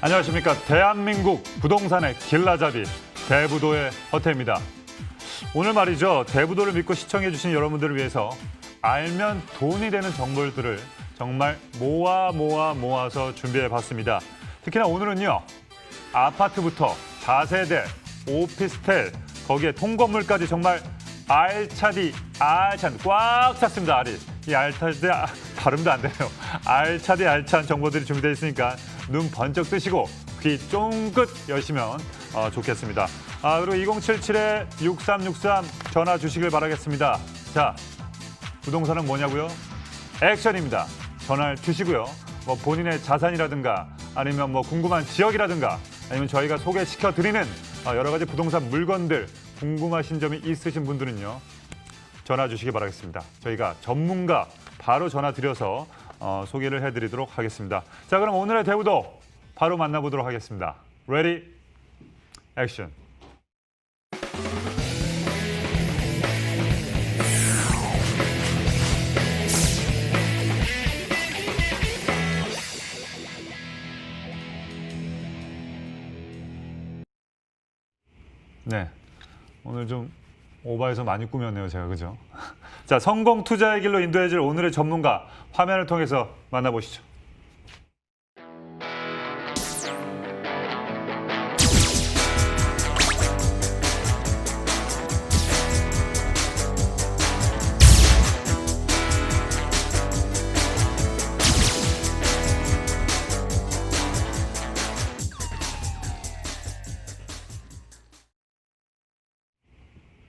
안녕하십니까. 대한민국 부동산의 길라잡이 대부도의 허태입니다. 오늘 말이죠. 대부도를 믿고 시청해주신 여러분들을 위해서 알면 돈이 되는 정보들을 정말 모아서 준비해봤습니다. 특히나 오늘은요. 아파트부터 다세대, 오피스텔, 거기에 통건물까지 정말 알찬 꽉 찼습니다. 알이. 이 알차디 발음도 안 되네요. 알찬 정보들이 준비되어 있으니까 눈 번쩍 뜨시고 귀 쫑긋 여시면 좋겠습니다. 그리고 2077-6363 전화 주시길 바라겠습니다. 자, 부동산은 뭐냐고요? 액션입니다. 전화를 주시고요. 뭐 본인의 자산이라든가 아니면 뭐 궁금한 지역이라든가 아니면 저희가 소개시켜드리는 여러 가지 부동산 물건들 궁금하신 점이 있으신 분들은요. 전화 주시기 바라겠습니다. 저희가 전문가 바로 전화 드려서 소개를 해드리도록 하겠습니다. 자, 그럼 오늘의 대부도 바로 만나보도록 하겠습니다. 레디, 액션. 네, 오늘 좀 오바해서 많이 꾸몄네요, 제가. 그죠? 자, 성공 투자의 길로 인도해줄 오늘의 전문가 화면을 통해서 만나보시죠.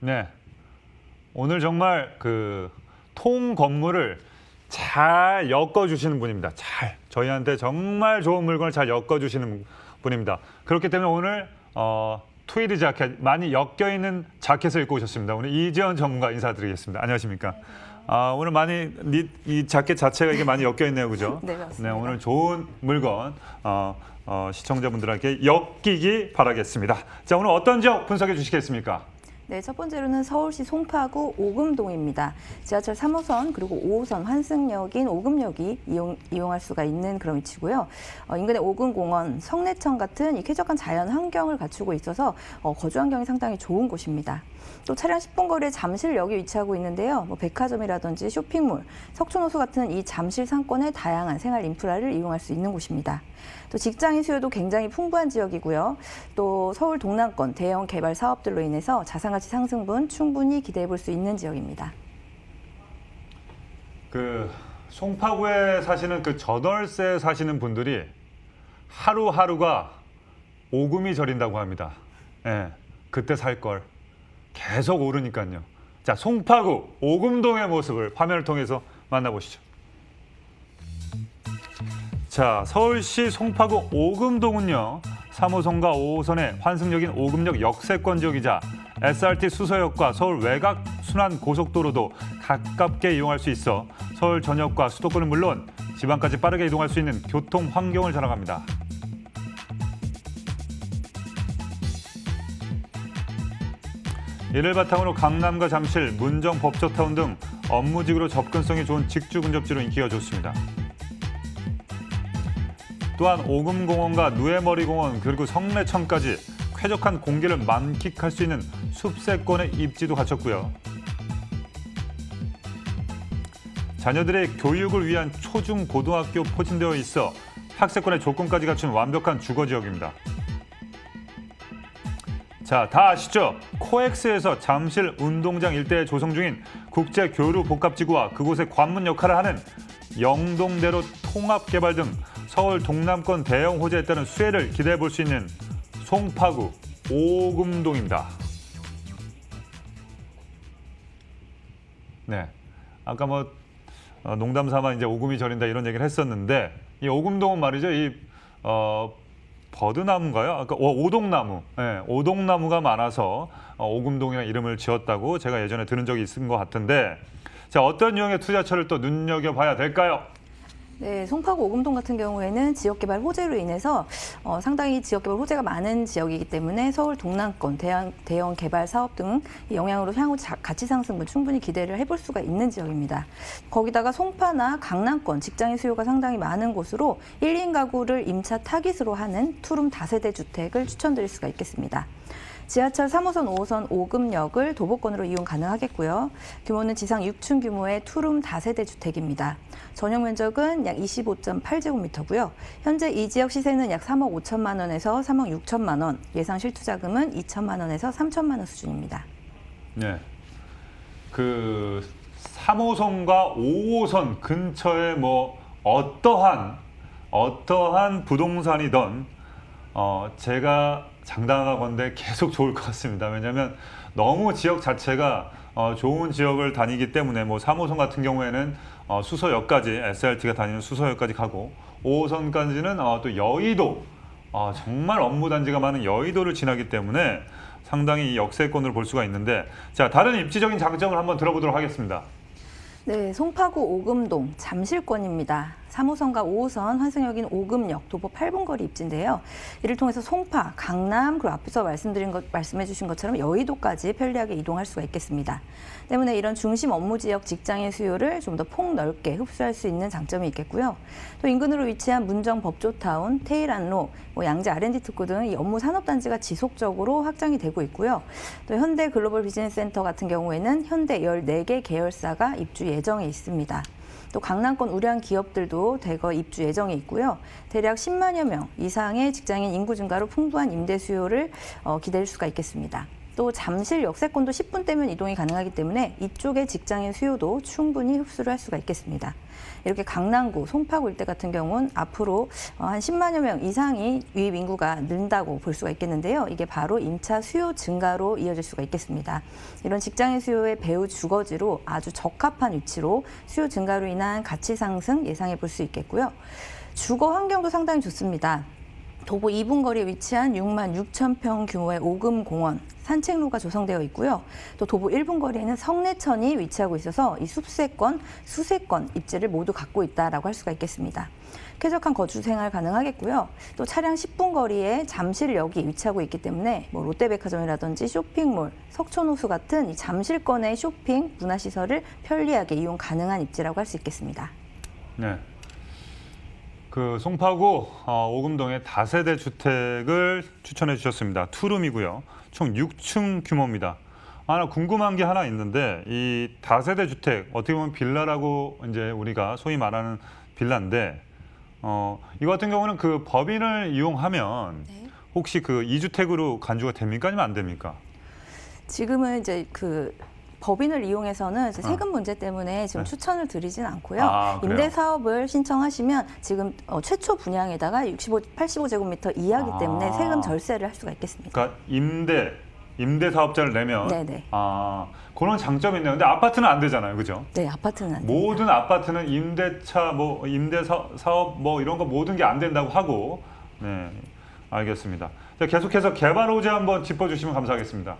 네, 오늘 정말 그 통건물을 잘 엮어주시는 분입니다. 저희한테 정말 좋은 물건을 잘 엮어주시는 분입니다. 그렇기 때문에 오늘 트위드 자켓, 많이 엮여있는 자켓을 입고 오셨습니다. 오늘 이지연 전문가 인사드리겠습니다. 안녕하십니까? 오늘 많이 이 자켓 자체가 이게 많이 엮여있네요, 그죠? 네, 맞습니다. 네, 오늘 좋은 물건 시청자분들에게 엮이기 바라겠습니다. 자, 오늘 어떤 지역 분석해 주시겠습니까? 네, 첫 번째로는 서울시 송파구 오금동입니다. 지하철 3호선 그리고 5호선 환승역인 오금역이 이용할 수가 있는 그런 위치고요. 인근의 오금공원, 성내천 같은 이 쾌적한 자연 환경을 갖추고 있어서 거주 환경이 상당히 좋은 곳입니다. 또 차량 10분 거리에 잠실역이 위치하고 있는데요. 백화점이라든지 쇼핑몰, 석촌호수 같은 이 잠실 상권의 다양한 생활 인프라를 이용할 수 있는 곳입니다. 또 직장인 수요도 굉장히 풍부한 지역이고요. 또 서울 동남권 대형 개발 사업들로 인해서 자산가치 상승분 충분히 기대해 볼 수 있는 지역입니다. 그 송파구에 사시는 그 전월세 사시는 분들이 하루하루가 오금이 저린다고 합니다. 예, 그때 살 걸. 계속 오르니까요. 자, 송파구 오금동의 모습을 화면을 통해서 만나보시죠. 자, 서울시 송파구 오금동은요. 3호선과 5호선의 환승역인 오금역 역세권 지역이자 SRT 수서역과 서울 외곽 순환 고속도로도 가깝게 이용할 수 있어 서울 전역과 수도권은 물론 지방까지 빠르게 이동할 수 있는 교통 환경을 자랑합니다. 이를 바탕으로 강남과 잠실, 문정, 법조타운 등 업무직으로 접근성이 좋은 직주근접지로 인기가 좋습니다. 또한 오금공원과 누에머리공원 그리고 성내천까지 쾌적한 공기를 만끽할 수 있는 숲세권의 입지도 갖췄고요. 자녀들의 교육을 위한 초중 고등학교 포진되어 있어 학세권의 조건까지 갖춘 완벽한 주거지역입니다. 자, 다 아시죠? 코엑스에서 잠실 운동장 일대에 조성 중인 국제교류복합지구와 그곳의 관문 역할을 하는 영동대로 통합개발 등 서울 동남권 대형 호재에 따른 수혜를 기대해 볼 수 있는 송파구 오금동입니다. 네, 아까 뭐 농담 삼아 이제 오금이 저린다 이런 얘기를 했었는데 이 오금동은 말이죠, 이 버드나무인가요? 아까 오동나무, 네, 오동나무가 많아서 오금동이라는 이름을 지었다고 제가 예전에 들은 적이 있은 것 같은데, 자, 어떤 유형의 투자처를 또 눈여겨봐야 될까요? 네, 송파구 오금동 같은 경우에는 지역개발 호재로 인해서 상당히 지역개발 호재가 많은 지역이기 때문에 서울 동남권 대형 개발 사업 등 영향으로 향후 가치 상승분 충분히 기대를 해볼 수가 있는 지역입니다. 거기다가 송파나 강남권 직장인 수요가 상당히 많은 곳으로 1인 가구를 임차 타깃으로 하는 투룸 다세대 주택을 추천드릴 수가 있겠습니다. 지하철 3호선, 5호선 오금역을 도보권으로 이용 가능하겠고요. 규모는 지상 6층 규모의 투룸 다세대 주택입니다. 전용 면적은 약 25.8제곱미터고요. 현재 이 지역 시세는 약 3억 5천만 원에서 3억 6천만 원, 예상 실투자금은 2천만 원에서 3천만 원 수준입니다. 네. 그 3호선과 5호선 근처에 뭐 어떠한 부동산이든 제가 장담하건대 계속 좋을 것 같습니다. 왜냐하면 너무 지역 자체가 좋은 지역을 다니기 때문에 뭐 3호선 같은 경우에는 수서역까지 SRT가 다니는 수서역까지 가고 5호선까지는 또 여의도 정말 업무단지가 많은 여의도를 지나기 때문에 상당히 역세권으로 볼 수가 있는데 자 다른 입지적인 장점을 한번 들어보도록 하겠습니다. 네, 송파구 오금동 잠실권입니다. 3호선과 5호선 환승역인 오금역 도보 8분 거리 입지인데요. 이를 통해서 송파, 강남 그리고 앞에서 말씀해 주신 것처럼 여의도까지 편리하게 이동할 수가 있겠습니다. 때문에 이런 중심 업무 지역 직장인 수요를 좀 더 폭넓게 흡수할 수 있는 장점이 있겠고요. 또 인근으로 위치한 문정 법조타운, 테일안로, 양재 R&D 특구 등 이 업무 산업단지가 지속적으로 확장이 되고 있고요. 또 현대 글로벌 비즈니스 센터 같은 경우에는 현대 14개 계열사가 입주 예정에 있습니다. 또 강남권 우량 기업들도 대거 입주 예정에 있고요. 대략 10만여 명 이상의 직장인 인구 증가로 풍부한 임대 수요를 기대할 수가 있겠습니다. 또 잠실 역세권도 10분대면 이동이 가능하기 때문에 이쪽의 직장인 수요도 충분히 흡수를 할 수가 있겠습니다. 이렇게 강남구, 송파구 일대 같은 경우는 앞으로 한 10만여 명 이상이 유입 인구가 는다고 볼 수가 있겠는데요. 이게 바로 임차 수요 증가로 이어질 수가 있겠습니다. 이런 직장인 수요의 배후 주거지로 아주 적합한 위치로 수요 증가로 인한 가치 상승 예상해 볼 수 있겠고요. 주거 환경도 상당히 좋습니다. 도보 2분 거리에 위치한 6만 6천 평 규모의 오금공원, 산책로가 조성되어 있고요. 또 도보 1분 거리에는 성내천이 위치하고 있어서 이 숲세권, 수세권 입지를 모두 갖고 있다라고 할 수가 있겠습니다. 쾌적한 거주 생활 가능하겠고요. 또 차량 10분 거리에 잠실역이 위치하고 있기 때문에 뭐 롯데백화점이라든지 쇼핑몰, 석촌호수 같은 이 잠실권의 쇼핑, 문화시설을 편리하게 이용 가능한 입지라고 할 수 있겠습니다. 네. 그 송파구 오금동의 다세대 주택을 추천해 주셨습니다. 투룸이고요. 총 6층 규모입니다. 하나 궁금한 게 하나 있는데 이 다세대 주택 어떻게 보면 빌라라고 이제 우리가 소위 말하는 빌라인데 이거 같은 경우는 그 법인을 이용하면 혹시 그 2주택으로 간주가 됩니까 아니면 안 됩니까? 지금은 이제 그 법인을 이용해서는 세금 문제 때문에 지금 추천을 드리진 않고요. 임대 사업을 신청하시면 지금 최초 분양에다가 85제곱미터 이하기 때문에 세금 절세를 할 수가 있겠습니다. 그러니까 임대 사업자를 내면 네네. 그런 장점이 있네요. 근데 아파트는 안 되잖아요, 그죠? 네, 아파트는 안 됩니다. 모든 아파트는 임대차, 뭐 임대 사업, 뭐 이런 거 모든 게 안 된다고 하고, 네, 알겠습니다. 자, 계속해서 개발 호재 한번 짚어주시면 감사하겠습니다.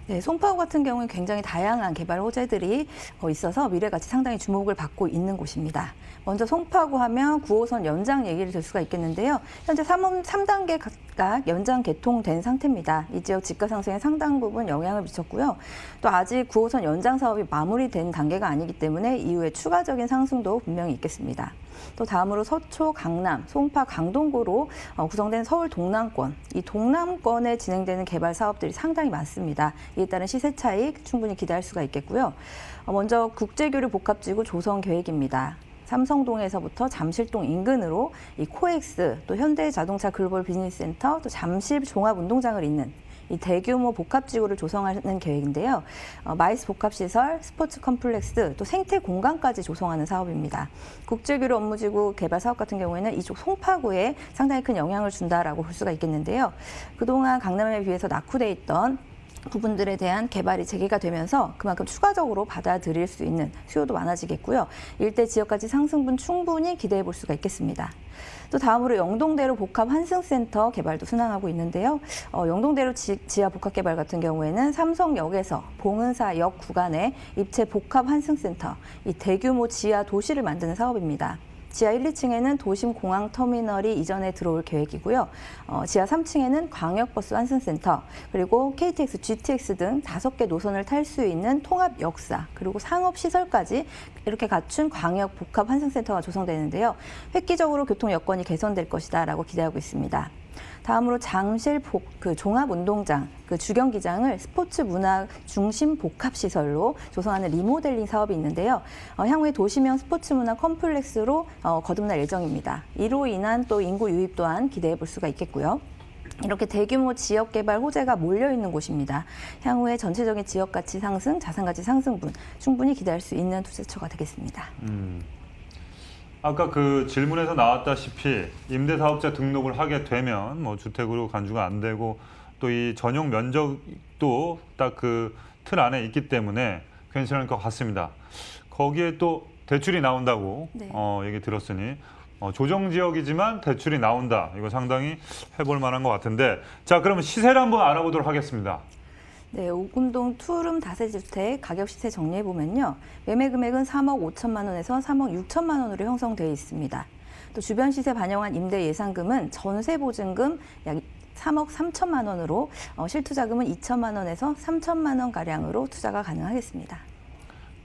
네, 송파구 같은 경우는 굉장히 다양한 개발 호재들이 있어서 미래가치 상당히 주목을 받고 있는 곳입니다. 먼저 송파구 하면 9호선 연장 얘기를 들 수가 있겠는데요. 현재 3단계 각각 연장 개통된 상태입니다. 이 지역 집가 상승에 상당 부분 영향을 미쳤고요. 또 아직 9호선 연장 사업이 마무리된 단계가 아니기 때문에 이후에 추가적인 상승도 분명히 있겠습니다. 또 다음으로 서초, 강남, 송파, 강동구로 구성된 서울 동남권, 이 동남권에 진행되는 개발 사업들이 상당히 많습니다. 이에 따른 시세 차익 충분히 기대할 수가 있겠고요. 먼저 국제교류 복합지구 조성 계획입니다. 삼성동에서부터 잠실동 인근으로 이 코엑스, 또 현대자동차 글로벌 비즈니스센터, 또 잠실 종합운동장을 잇는 이 대규모 복합지구를 조성하는 계획인데요. 마이스 복합시설, 스포츠 컴플렉스, 또 생태 공간까지 조성하는 사업입니다. 국제교류 업무지구 개발 사업 같은 경우에는 이쪽 송파구에 상당히 큰 영향을 준다라고 볼 수가 있겠는데요. 그동안 강남에 비해서 낙후돼 있던 부분들에 대한 개발이 재개가 되면서 그만큼 추가적으로 받아들일 수 있는 수요도 많아지겠고요. 일대 지역까지 상승분 충분히 기대해 볼 수가 있겠습니다. 또 다음으로 영동대로 복합 환승센터 개발도 순항하고 있는데요. 영동대로 지하 복합 개발 같은 경우에는 삼성역에서 봉은사역 구간에 입체 복합 환승센터, 이 대규모 지하 도시를 만드는 사업입니다. 지하 1, 2층에는 도심 공항 터미널이 이전에 들어올 계획이고요. 지하 3층에는 광역버스 환승센터, 그리고 KTX, GTX 등 5개 노선을 탈 수 있는 통합 역사, 그리고 상업시설까지 이렇게 갖춘 광역 복합 환승센터가 조성되는데요. 획기적으로 교통 여건이 개선될 것이다라고 기대하고 있습니다. 다음으로 잠실 종합운동장, 주경기장을 스포츠 문화 중심 복합시설로 조성하는 리모델링 사업이 있는데요. 향후에 도시명 스포츠 문화 컴플렉스로 거듭날 예정입니다. 이로 인한 또 인구 유입 또한 기대해 볼 수가 있겠고요. 이렇게 대규모 지역 개발 호재가 몰려 있는 곳입니다. 향후에 전체적인 지역 가치 상승, 자산 가치 상승분 충분히 기대할 수 있는 투자처가 되겠습니다. 아까 그 질문에서 나왔다시피 임대사업자 등록을 하게 되면 뭐 주택으로 간주가 안 되고 또 이 전용 면적도 딱 그 틀 안에 있기 때문에 괜찮을 것 같습니다. 거기에 또 대출이 나온다고 네. 얘기 들었으니 조정 지역이지만 대출이 나온다. 이거 상당히 해볼 만한 것 같은데, 자 그러면 시세를 한번 알아보도록 하겠습니다. 네, 오금동 투룸 다세주택 가격 시세 정리해 보면요. 매매 금액은 3억 5천만 원에서 3억 6천만 원으로 형성되어 있습니다. 또 주변 시세 반영한 임대 예상금은 전세 보증금 약 3억 3천만 원으로 실투자금은 2천만 원에서 3천만 원 가량으로 투자가 가능하겠습니다.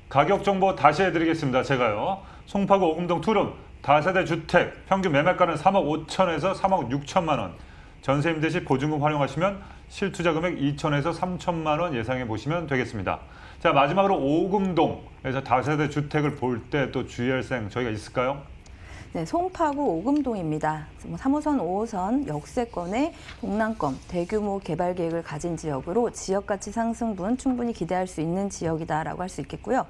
가격 정보 다시 해드리겠습니다. 제가요. 송파구 오금동 투룸 다세대 주택 평균 매매가는 3억 5천에서 3억 6천만 원. 전세 임대 시 보증금 활용하시면 실투자 금액 2천에서 3천만 원 예상해 보시면 되겠습니다. 자, 마지막으로 오금동에서 다세대 주택을 볼 때 또 주의할 사항 저희가 있을까요? 네, 송파구 오금동입니다. 3호선, 5호선 역세권의 동남권 대규모 개발 계획을 가진 지역으로 지역 가치 상승분 충분히 기대할 수 있는 지역이다라고 할 수 있겠고요.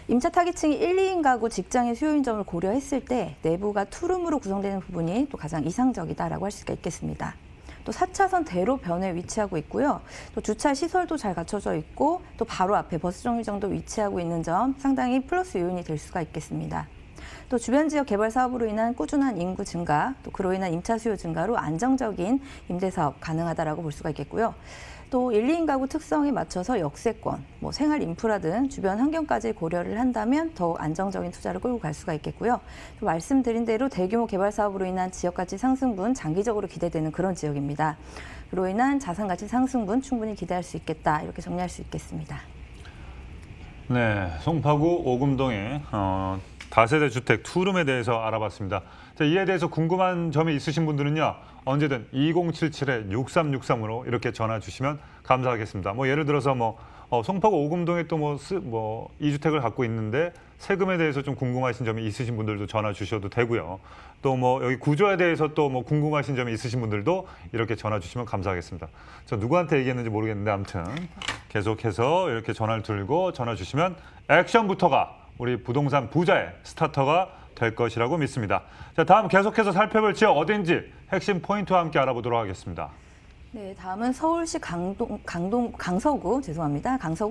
임차 타깃층이 1, 2인 가구 직장의 수요인 점을 고려했을 때 내부가 투룸으로 구성되는 부분이 또 가장 이상적이다라고 할 수가 있겠습니다. 또 4차선 대로변에 위치하고 있고요. 또 주차 시설도 잘 갖춰져 있고 또 바로 앞에 버스 정류장도 위치하고 있는 점 상당히 플러스 요인이 될 수가 있겠습니다. 또 주변 지역 개발 사업으로 인한 꾸준한 인구 증가, 또 그로 인한 임차 수요 증가로 안정적인 임대 사업 가능하다라고 볼 수가 있겠고요. 또 1, 2인 가구 특성에 맞춰서 역세권, 생활 인프라 등 주변 환경까지 고려를 한다면 더욱 안정적인 투자를 끌고 갈 수가 있겠고요. 또 말씀드린 대로 대규모 개발 사업으로 인한 지역 가치 상승분 장기적으로 기대되는 그런 지역입니다. 그로 인한 자산 가치 상승분 충분히 기대할 수 있겠다. 이렇게 정리할 수 있겠습니다. 네, 송파구 오금동의 다세대 주택 투룸에 대해서 알아봤습니다. 자, 이에 대해서 궁금한 점이 있으신 분들은요. 언제든 2077-6363으로 이렇게 전화 주시면 감사하겠습니다. 예를 들어서 송파구 오금동에 또 2주택을 갖고 있는데 세금에 대해서 좀 궁금하신 점이 있으신 분들도 전화 주셔도 되고요. 또 여기 구조에 대해서 또 궁금하신 점이 있으신 분들도 이렇게 전화 주시면 감사하겠습니다. 저 누구한테 얘기했는지 모르겠는데 아무튼 계속해서 이렇게 전화를 들고 전화 주시면 액션부터가 우리 부동산 부자의 스타터가 될 것이라고 믿습니다. 자, 다음 계속해서 살펴볼 지역 어딘지 핵심 포인트와 함께 알아보도록 하겠습니다. 네, 다음은 서울시 강서구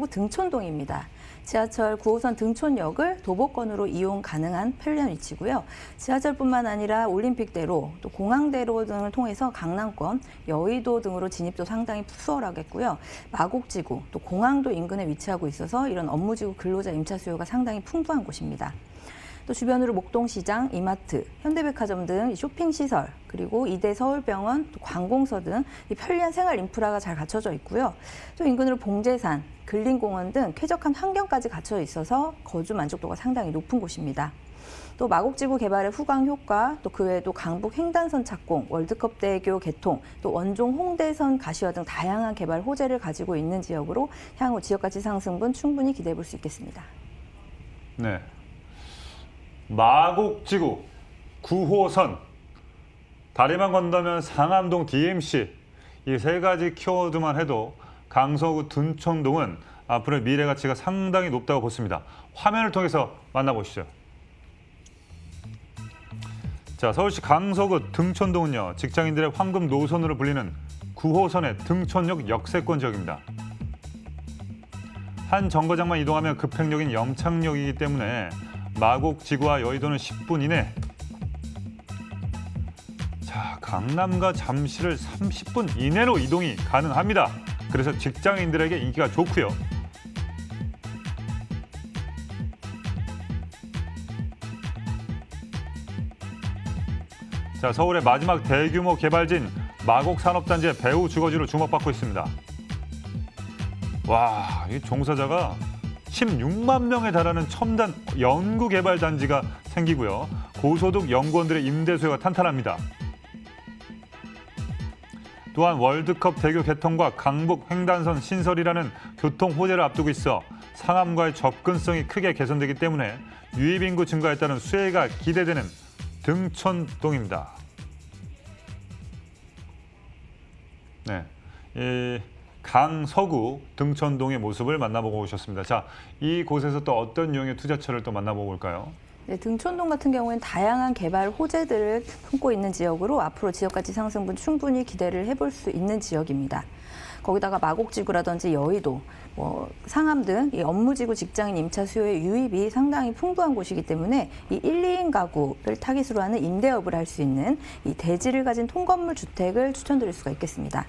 등촌동입니다. 지하철 9호선 등촌역을 도보권으로 이용 가능한 편리한 위치고요. 지하철뿐만 아니라 올림픽대로, 또 공항대로 등을 통해서 강남권, 여의도 등으로 진입도 상당히 수월하겠고요. 마곡지구, 또 공항도 인근에 위치하고 있어서 이런 업무지구 근로자 임차 수요가 상당히 풍부한 곳입니다. 또 주변으로 목동시장, 이마트, 현대백화점 등 쇼핑시설, 그리고 이대 서울병원, 또 관공서 등 이 편리한 생활 인프라가 잘 갖춰져 있고요. 또 인근으로 봉제산, 근린공원 등 쾌적한 환경까지 갖춰져 있어서 거주 만족도가 상당히 높은 곳입니다. 또 마곡지구 개발의 후광 효과, 또 그 외에도 강북 횡단선 착공, 월드컵대교 개통, 또 원종 홍대선 가시화 등 다양한 개발 호재를 가지고 있는 지역으로 향후 지역가치 상승분 충분히 기대해 볼 수 있겠습니다. 네. 마곡지구 9호선 다리만 건너면 상암동 DMC 이 세 가지 키워드만 해도 강서구 등촌동은 앞으로의 미래 가치가 상당히 높다고 보십니다. 화면을 통해서 만나보시죠. 자, 서울시 강서구 등촌동은요. 직장인들의 황금 노선으로 불리는 9호선의 등촌역 역세권 지역입니다. 한 정거장만 이동하면 급행역인 염창역이기 때문에 마곡지구와 여의도는 10분 이내. 자, 강남과 잠실을 30분 이내로 이동이 가능합니다. 그래서 직장인들에게 인기가 좋고요. 자, 서울의 마지막 대규모 개발지인 마곡 산업단지의 배후 주거지로 주목받고 있습니다. 와, 이 종사자가 16만 명에 달하는 첨단 연구 개발 단지가 생기고요. 고소득 연구원들의 임대 수요가 탄탄합니다. 또한 월드컵 대교 개통과 강북 횡단선 신설이라는 교통 호재를 앞두고 있어 상암과의 접근성이 크게 개선되기 때문에 유입 인구 증가에 따른 수혜가 기대되는 등촌동입니다. 네, 이 강서구 등촌동의 모습을 만나보고 오셨습니다. 자, 이곳에서 또 어떤 유형의 투자처를 또 만나보고 올까요? 네, 등촌동 같은 경우에는 다양한 개발 호재들을 품고 있는 지역으로 앞으로 지역 가치 상승분 충분히 기대를 해볼 수 있는 지역입니다. 거기다가 마곡지구라든지 여의도, 상암 등 이 업무지구 직장인 임차 수요의 유입이 상당히 풍부한 곳이기 때문에 이 1, 2인 가구를 타깃으로 하는 임대업을 할 수 있는 이 대지를 가진 통건물 주택을 추천드릴 수가 있겠습니다.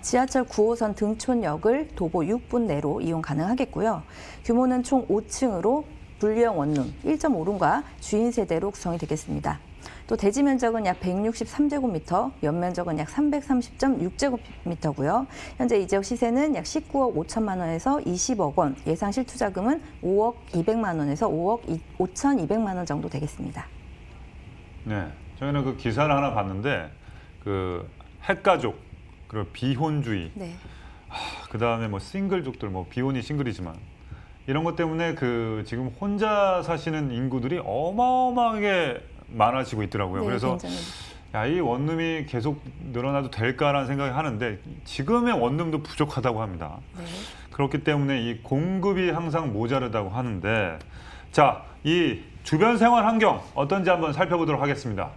지하철 9호선 등촌역을 도보 6분 내로 이용 가능하겠고요. 규모는 총 5층으로 분리형 원룸 1.5룸과 주인 세대로 구성이 되겠습니다. 또 대지 면적은 약 163제곱미터, 연면적은 약 330.6제곱미터고요. 현재 이 지역 시세는 약 19억 5천만 원에서 20억 원, 예상 실투자금은 5억 200만 원에서 5억 5,200만 원 정도 되겠습니다. 네, 저희는 그 기사를 하나 봤는데 그 핵가족, 그리고 비혼주의, 네. 그다음에 뭐 싱글족들, 뭐 비혼이 싱글이지만 이런 것 때문에 그 지금 혼자 사시는 인구들이 어마어마하게 많아지고 있더라고요. 네, 그래서 굉장히. 야, 이 원룸이 계속 늘어나도 될까라는 생각이 하는데 지금의 원룸도 부족하다고 합니다. 네. 그렇기 때문에 이 공급이 항상 모자르다고 하는데, 자, 이 주변 생활 환경 어떤지 한번 살펴보도록 하겠습니다.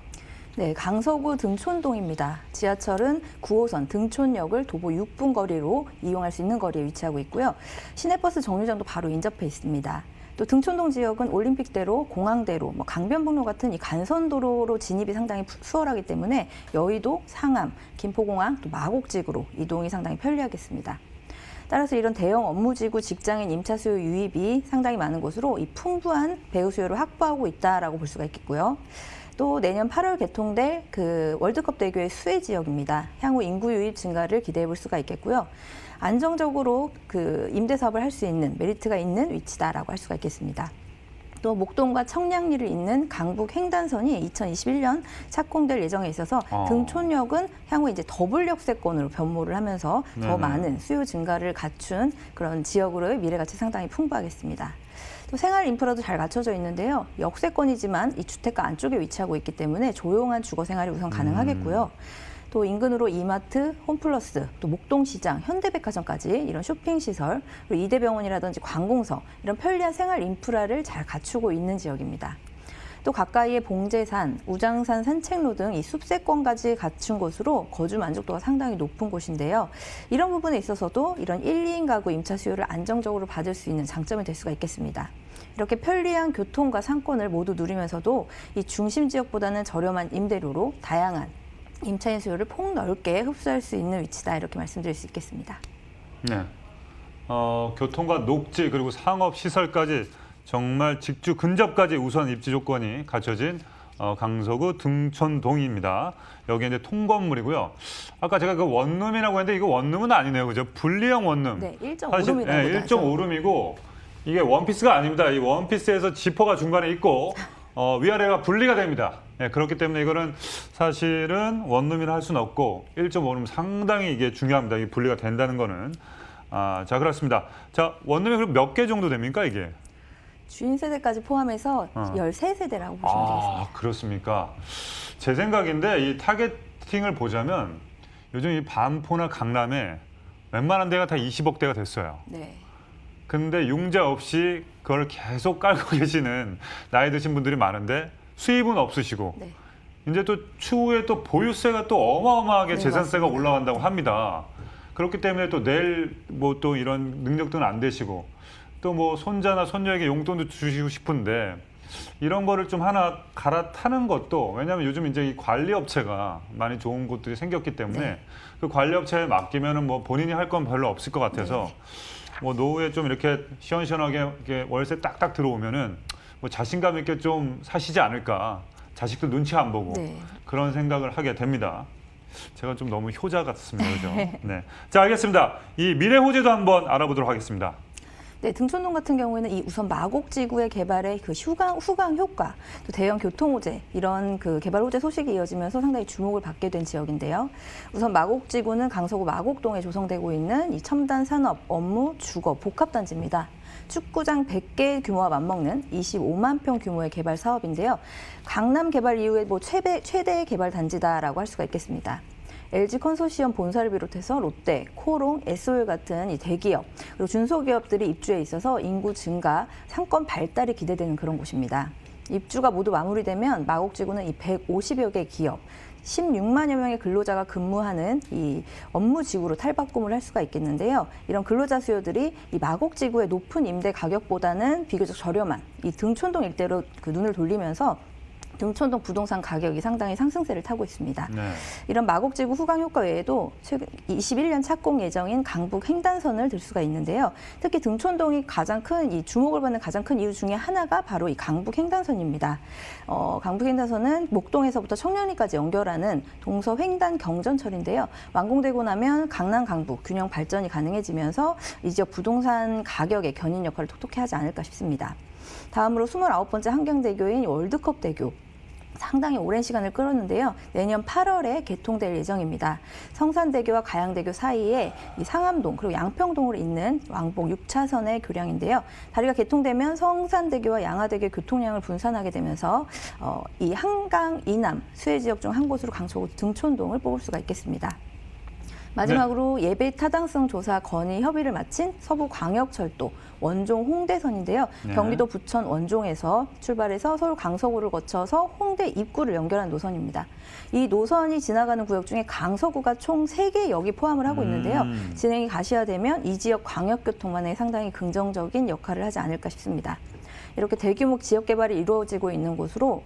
네, 강서구 등촌동입니다. 지하철은 9호선 등촌역을 도보 6분 거리로 이용할 수 있는 거리에 위치하고 있고요. 시내버스 정류장도 바로 인접해 있습니다. 또 등촌동 지역은 올림픽대로, 공항대로, 강변북로 같은 이 간선도로로 진입이 상당히 수월하기 때문에 여의도, 상암, 김포공항, 또 마곡지구로 이동이 상당히 편리하겠습니다. 따라서 이런 대형 업무지구 직장인 임차 수요 유입이 상당히 많은 곳으로 이 풍부한 배우 수요를 확보하고 있다라고 볼 수가 있겠고요. 또 내년 8월 개통될 그 월드컵 대교의 수혜 지역입니다. 향후 인구 유입 증가를 기대해 볼 수가 있겠고요. 안정적으로 그 임대 사업을 할 수 있는 메리트가 있는 위치다라고 할 수가 있겠습니다. 또 목동과 청량리를 잇는 강북 횡단선이 2021년 착공될 예정에 있어서 등촌역은 향후 이제 더블 역세권으로 변모를 하면서 더 많은 수요 증가를 갖춘 그런 지역으로의 미래가치 상당히 풍부하겠습니다. 또 생활 인프라도 잘 갖춰져 있는데요. 역세권이지만 이 주택가 안쪽에 위치하고 있기 때문에 조용한 주거 생활이 우선 가능하겠고요. 또 인근으로 이마트, 홈플러스, 또 목동시장, 현대백화점까지 이런 쇼핑시설, 그리고 이대병원이라든지 관공서 이런 편리한 생활 인프라를 잘 갖추고 있는 지역입니다. 또 가까이에 봉제산, 우장산 산책로 등 이 숲세권까지 갖춘 곳으로 거주 만족도가 상당히 높은 곳인데요. 이런 부분에 있어서도 이런 1, 2인 가구 임차 수요를 안정적으로 받을 수 있는 장점이 될 수가 있겠습니다. 이렇게 편리한 교통과 상권을 모두 누리면서도 이 중심 지역보다는 저렴한 임대료로 다양한 임차인 수요를 폭넓게 흡수할 수 있는 위치다 이렇게 말씀드릴 수 있겠습니다. 네, 교통과 녹지 그리고 상업 시설까지 정말 직주 근접까지 우선 입지 조건이 갖춰진 강서구 등촌동입니다. 여기 이제 통건물이고요. 아까 제가 그 원룸이라고 했는데 이거 원룸은 아니네요, 그죠? 분리형 원룸. 네, 1.5룸이라고 네, 1.5룸이고 이게 원피스가 아닙니다. 이 원피스에서 지퍼가 중간에 있고 위아래가 분리가 됩니다. 네, 그렇기 때문에 이거는 사실은 원룸이라 할 수는 없고 1.5룸 상당히 이게 중요합니다. 이 분리가 된다는 거는. 자, 그렇습니다. 자, 원룸이 그럼 몇 개 정도 됩니까, 이게? 주인 세대까지 포함해서 13세대라고 보시면 되겠습니다. 그렇습니까? 제 생각인데 이 타겟팅을 보자면 요즘 이 반포나 강남에 웬만한 데가 다 20억대가 됐어요. 네. 근데 융자 없이 그걸 계속 깔고 계시는 나이 드신 분들이 많은데 수입은 없으시고 네. 이제 또 추후에 또 보유세가 또 어마어마하게 네, 재산세가 맞습니다. 올라간다고 합니다. 그렇기 때문에 또 내일 뭐 또 이런 능력들은 안 되시고 또 뭐 손자나 손녀에게 용돈도 주시고 싶은데 이런 거를 좀 하나 갈아타는 것도, 왜냐하면 요즘 이제 이 관리 업체가 많이 좋은 곳들이 생겼기 때문에 네. 그 관리 업체에 맡기면은 뭐 본인이 할 건 별로 없을 것 같아서 뭐 노후에 좀 이렇게 시원시원하게 이렇게 월세 딱딱 들어오면은 뭐 자신감 있게 좀 사시지 않을까. 자식들 눈치 안 보고 네. 그런 생각을 하게 됩니다. 제가 좀 너무 효자 같습니다. 그죠? 네. 자, 알겠습니다. 이 미래 호재도 한번 알아보도록 하겠습니다. 네, 등촌동 같은 경우에는 이 우선 마곡지구의 개발의 그 후광 효과, 또 대형 교통 호재 이런 그 개발 호재 소식이 이어지면서 상당히 주목을 받게 된 지역인데요. 우선 마곡지구는 강서구 마곡동에 조성되고 있는 이 첨단 산업, 업무, 주거 복합 단지입니다. 축구장 100개 규모와 맞먹는 25만 평 규모의 개발 사업인데요. 강남 개발 이후에 뭐 최대의 개발 단지다라고 할 수가 있겠습니다. LG 컨소시엄 본사를 비롯해서 롯데, 코롱, SOL 같은 이 대기업 그리고 중소기업들이 입주에 있어서 인구 증가, 상권 발달이 기대되는 그런 곳입니다. 입주가 모두 마무리되면 마곡지구는 이 150여 개 기업, 16만여 명의 근로자가 근무하는 이 업무지구로 탈바꿈을 할 수가 있겠는데요. 이런 근로자 수요들이 이 마곡지구의 높은 임대 가격보다는 비교적 저렴한 이 등촌동 일대로 그 눈을 돌리면서 등촌동 부동산 가격이 상당히 상승세를 타고 있습니다. 네. 이런 마곡지구 후광 효과 외에도 최근 21년 착공 예정인 강북 횡단선을 들 수가 있는데요. 특히 등촌동이 가장 큰 이 주목을 받는 가장 큰 이유 중에 하나가 바로 이 강북 횡단선입니다. 강북 횡단선은 목동에서부터 청량리까지 연결하는 동서 횡단 경전철인데요. 완공되고 나면 강남 강북 균형 발전이 가능해지면서 이 지역 부동산 가격의 견인 역할을 톡톡히 하지 않을까 싶습니다. 다음으로 29번째 한경대교인 월드컵대교. 상당히 오랜 시간을 끌었는데요. 내년 8월에 개통될 예정입니다. 성산대교와 가양대교 사이에 이 상암동 그리고 양평동으로 잇는 왕복 6차선의 교량인데요. 다리가 개통되면 성산대교와 양화대교 교통량을 분산하게 되면서 이 한강 이남 수해 지역 중 한 곳으로 강서구 등촌동을 뽑을 수가 있겠습니다. 마지막으로 네. 예배 타당성 조사 건의 협의를 마친 서부광역철도 원종 홍대선인데요. 네. 경기도 부천 원종에서 출발해서 서울 강서구를 거쳐서 홍대 입구를 연결한 노선입니다. 이 노선이 지나가는 구역 중에 강서구가 총 3개 역이 포함을 하고 있는데요. 진행이 가시화되면 이 지역 광역교통망에 상당히 긍정적인 역할을 하지 않을까 싶습니다. 이렇게 대규모 지역 개발이 이루어지고 있는 곳으로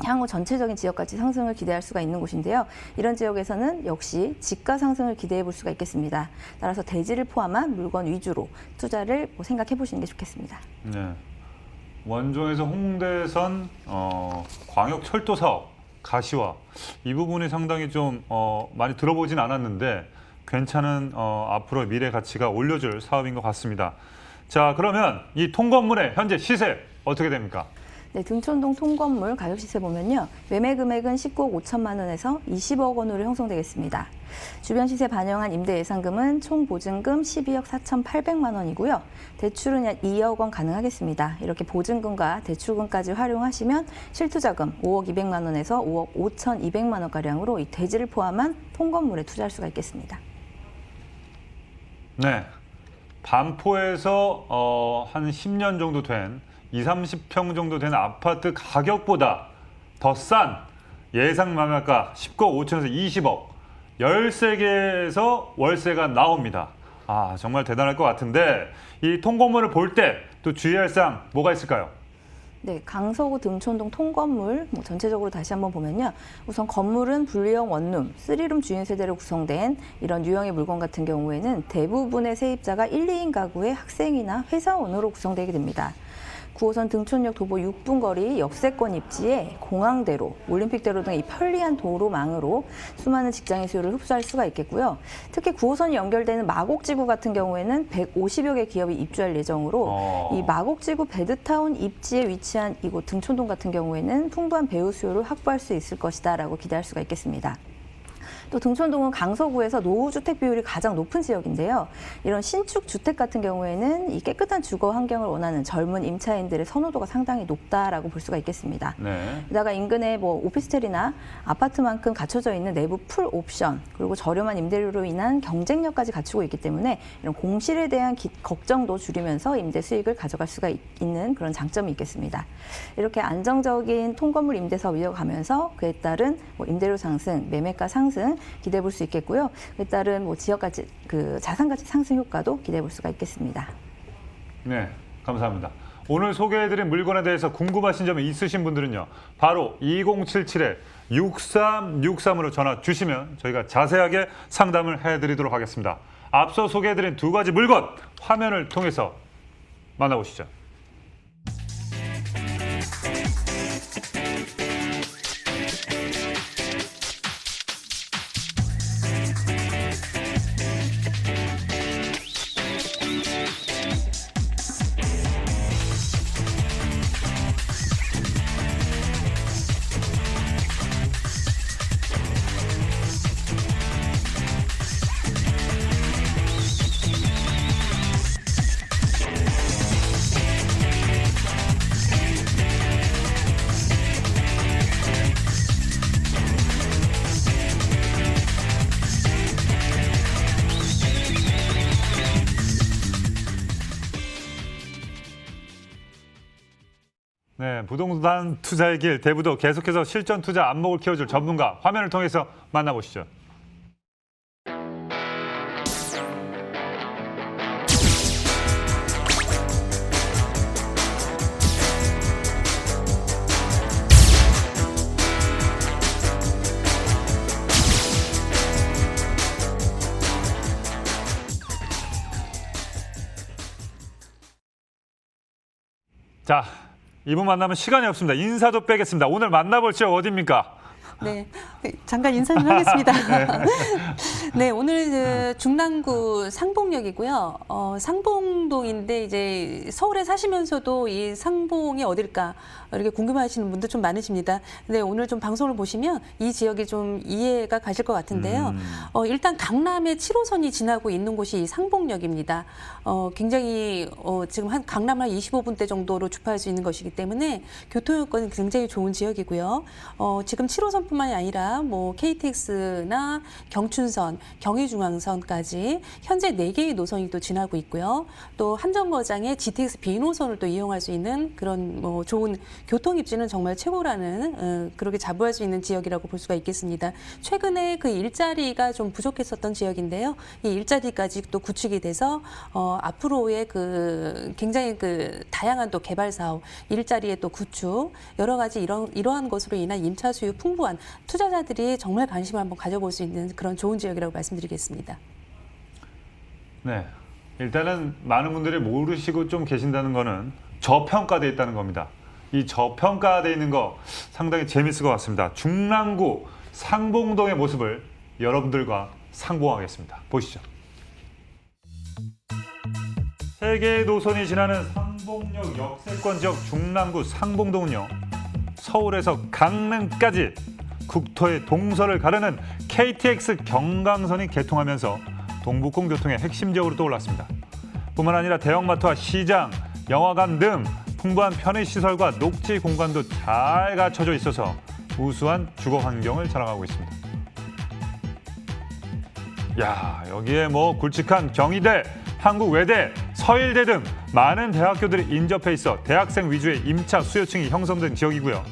향후 전체적인 지역가치 상승을 기대할 수가 있는 곳인데요. 이런 지역에서는 역시 집가 상승을 기대해 볼 수가 있겠습니다. 따라서 대지를 포함한 물건 위주로 투자를 생각해 보시는 게 좋겠습니다. 네. 원종에서 홍대선 광역철도 사업 가시화 이 부분이 상당히 좀 많이 들어보진 않았는데 괜찮은 앞으로 미래 가치가 올려줄 사업인 것 같습니다. 자, 그러면 이 통건물의 현재 시세 어떻게 됩니까? 네, 등촌동 통건물 가격 시세 보면요. 매매 금액은 19억 5천만 원에서 20억 원으로 형성되겠습니다. 주변 시세 반영한 임대 예상금은 총 보증금 12억 4,800만 원이고요. 대출은 약 2억 원 가능하겠습니다. 이렇게 보증금과 대출금까지 활용하시면 실투자금 5억 200만 원에서 5억 5,200만 원가량으로 이 대지를 포함한 통건물에 투자할 수가 있겠습니다. 네, 반포에서 한 10년 정도 된 20, 30평 정도 되는 아파트 가격보다 더 싼 예상 매매가 19억 5천에서 20억 13개에서 월세가 나옵니다. 아, 정말 대단할 것 같은데 이 통건물을 볼 때 또 주의할 사항 뭐가 있을까요? 네, 강서구 등촌동 통건물 전체적으로 다시 한번 보면요. 우선 건물은 분리형 원룸, 3룸 주인 세대로 구성된 이런 유형의 물건 같은 경우에는 대부분의 세입자가 1, 2인 가구의 학생이나 회사원으로 구성되게 됩니다. 9호선 등촌역 도보 6분 거리 역세권 입지에 공항대로, 올림픽대로 등 이 편리한 도로망으로 수많은 직장인 수요를 흡수할 수가 있겠고요. 특히 9호선이 연결되는 마곡지구 같은 경우에는 150여 개 기업이 입주할 예정으로 이 마곡지구 베드타운 입지에 위치한 이곳 등촌동 같은 경우에는 풍부한 배우 수요를 확보할 수 있을 것이다라고 기대할 수가 있겠습니다. 또 등촌동은 강서구에서 노후주택 비율이 가장 높은 지역인데요. 이런 신축 주택 같은 경우에는 이 깨끗한 주거 환경을 원하는 젊은 임차인들의 선호도가 상당히 높다라고 볼 수가 있겠습니다. 네. 게다가 인근에 오피스텔이나 아파트만큼 갖춰져 있는 내부 풀 옵션 그리고 저렴한 임대료로 인한 경쟁력까지 갖추고 있기 때문에 이런 공실에 대한 걱정도 줄이면서 임대 수익을 가져갈 수가 있는 그런 장점이 있겠습니다. 이렇게 안정적인 통건물 임대 사업 이어가면서 그에 따른 임대료 상승, 매매가 상승 기대해 볼 수 있겠고요. 그에 따른 지역가치, 자산가치 상승 효과도 기대해 볼 수가 있겠습니다. 네, 감사합니다. 오늘 소개해드린 물건에 대해서 궁금하신 점이 있으신 분들은요. 바로 2077-6363으로 전화 주시면 저희가 자세하게 상담을 해드리도록 하겠습니다. 앞서 소개해드린 2가지 물건 화면을 통해서 만나보시죠. 부동산 투자의 길, 대부도 계속해서 실전 투자 안목을 키워줄 전문가 화면을 통해서 만나보시죠. 자, 이분 만나면 시간이 없습니다. 인사도 빼겠습니다. 오늘 만나볼 지역 어디입니까? 네, 잠깐 인사 좀 하겠습니다. 네, 오늘 그 중랑구 상봉역이고요. 상봉동인데 이제 서울에 사시면서도 이 상봉이 어딜까 이렇게 궁금해하시는 분들 좀 많으십니다. 근데 오늘 좀 방송을 보시면 이 지역이 좀 이해가 가실 것 같은데요. 일단 강남의 7호선이 지나고 있는 곳이 이 상봉역입니다. 굉장히 지금 한 강남 한 25분대 정도로 주파할 수 있는 것이기 때문에 교통 여건이 굉장히 좋은 지역이고요. 지금 7호선 뿐만이 아니라 뭐 KTX나 경춘선, 경의중앙선까지 현재 4개의 노선이 또 지나고 있고요. 또 한정거장의 GTX B노선을 또 이용할 수 있는 그런 뭐 좋은 교통 입지는 정말 최고라는 그렇게 자부할 수 있는 지역이라고 볼 수가 있겠습니다. 최근에 그 일자리가 좀 부족했었던 지역인데요. 이 일자리까지 또 구축이 돼서 앞으로의 그 굉장히 그 다양한 또 개발 사업, 일자리의 또 구축 여러 가지 이러한 것으로 인한 임차 수요 풍부한 투자자들이 정말 관심을 한번 가져볼 수 있는 그런 좋은 지역이라고 말씀드리겠습니다. 네, 일단은 많은 분들이 모르시고 좀 계신다는 거는 저평가되어 있다는 겁니다. 이 저평가되어 있는 거 상당히 재밌을 것 같습니다. 중랑구 상봉동의 모습을 여러분들과 상봉하겠습니다. 보시죠. 3개의 노선이 지나는 상봉역 역세권 지역 중랑구 상봉동은요. 서울에서 강릉까지 국토의 동서를 가르는 KTX 경강선이 개통하면서 동북권 교통의 핵심 지역으로 떠올랐습니다. 뿐만 아니라 대형마트와 시장, 영화관 등 풍부한 편의시설과 녹지 공간도 잘 갖춰져 있어서 우수한 주거 환경을 자랑하고 있습니다. 야, 여기에 뭐 굵직한 경희대, 한국외대, 서일대 등 많은 대학교들이 인접해 있어 대학생 위주의 임차 수요층이 형성된 지역이고요.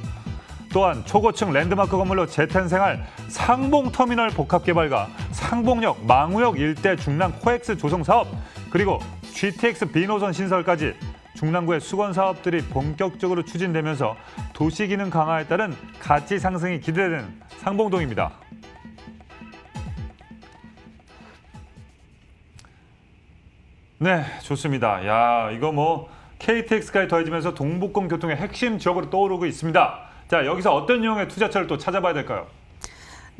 또한 초고층 랜드마크 건물로 재탄생할 상봉터미널 복합개발과 상봉역, 망우역 일대 중랑 코엑스 조성 사업, 그리고 GTX B노선 신설까지 중랑구의 수건 사업들이 본격적으로 추진되면서 도시기능 강화에 따른 가치 상승이 기대되는 상봉동입니다. 네, 좋습니다. 야, 이거 뭐 KTX까지 더해지면서 동북권 교통의 핵심 지역으로 떠오르고 있습니다. 자, 여기서 어떤 유형의 투자처를 또 찾아봐야 될까요?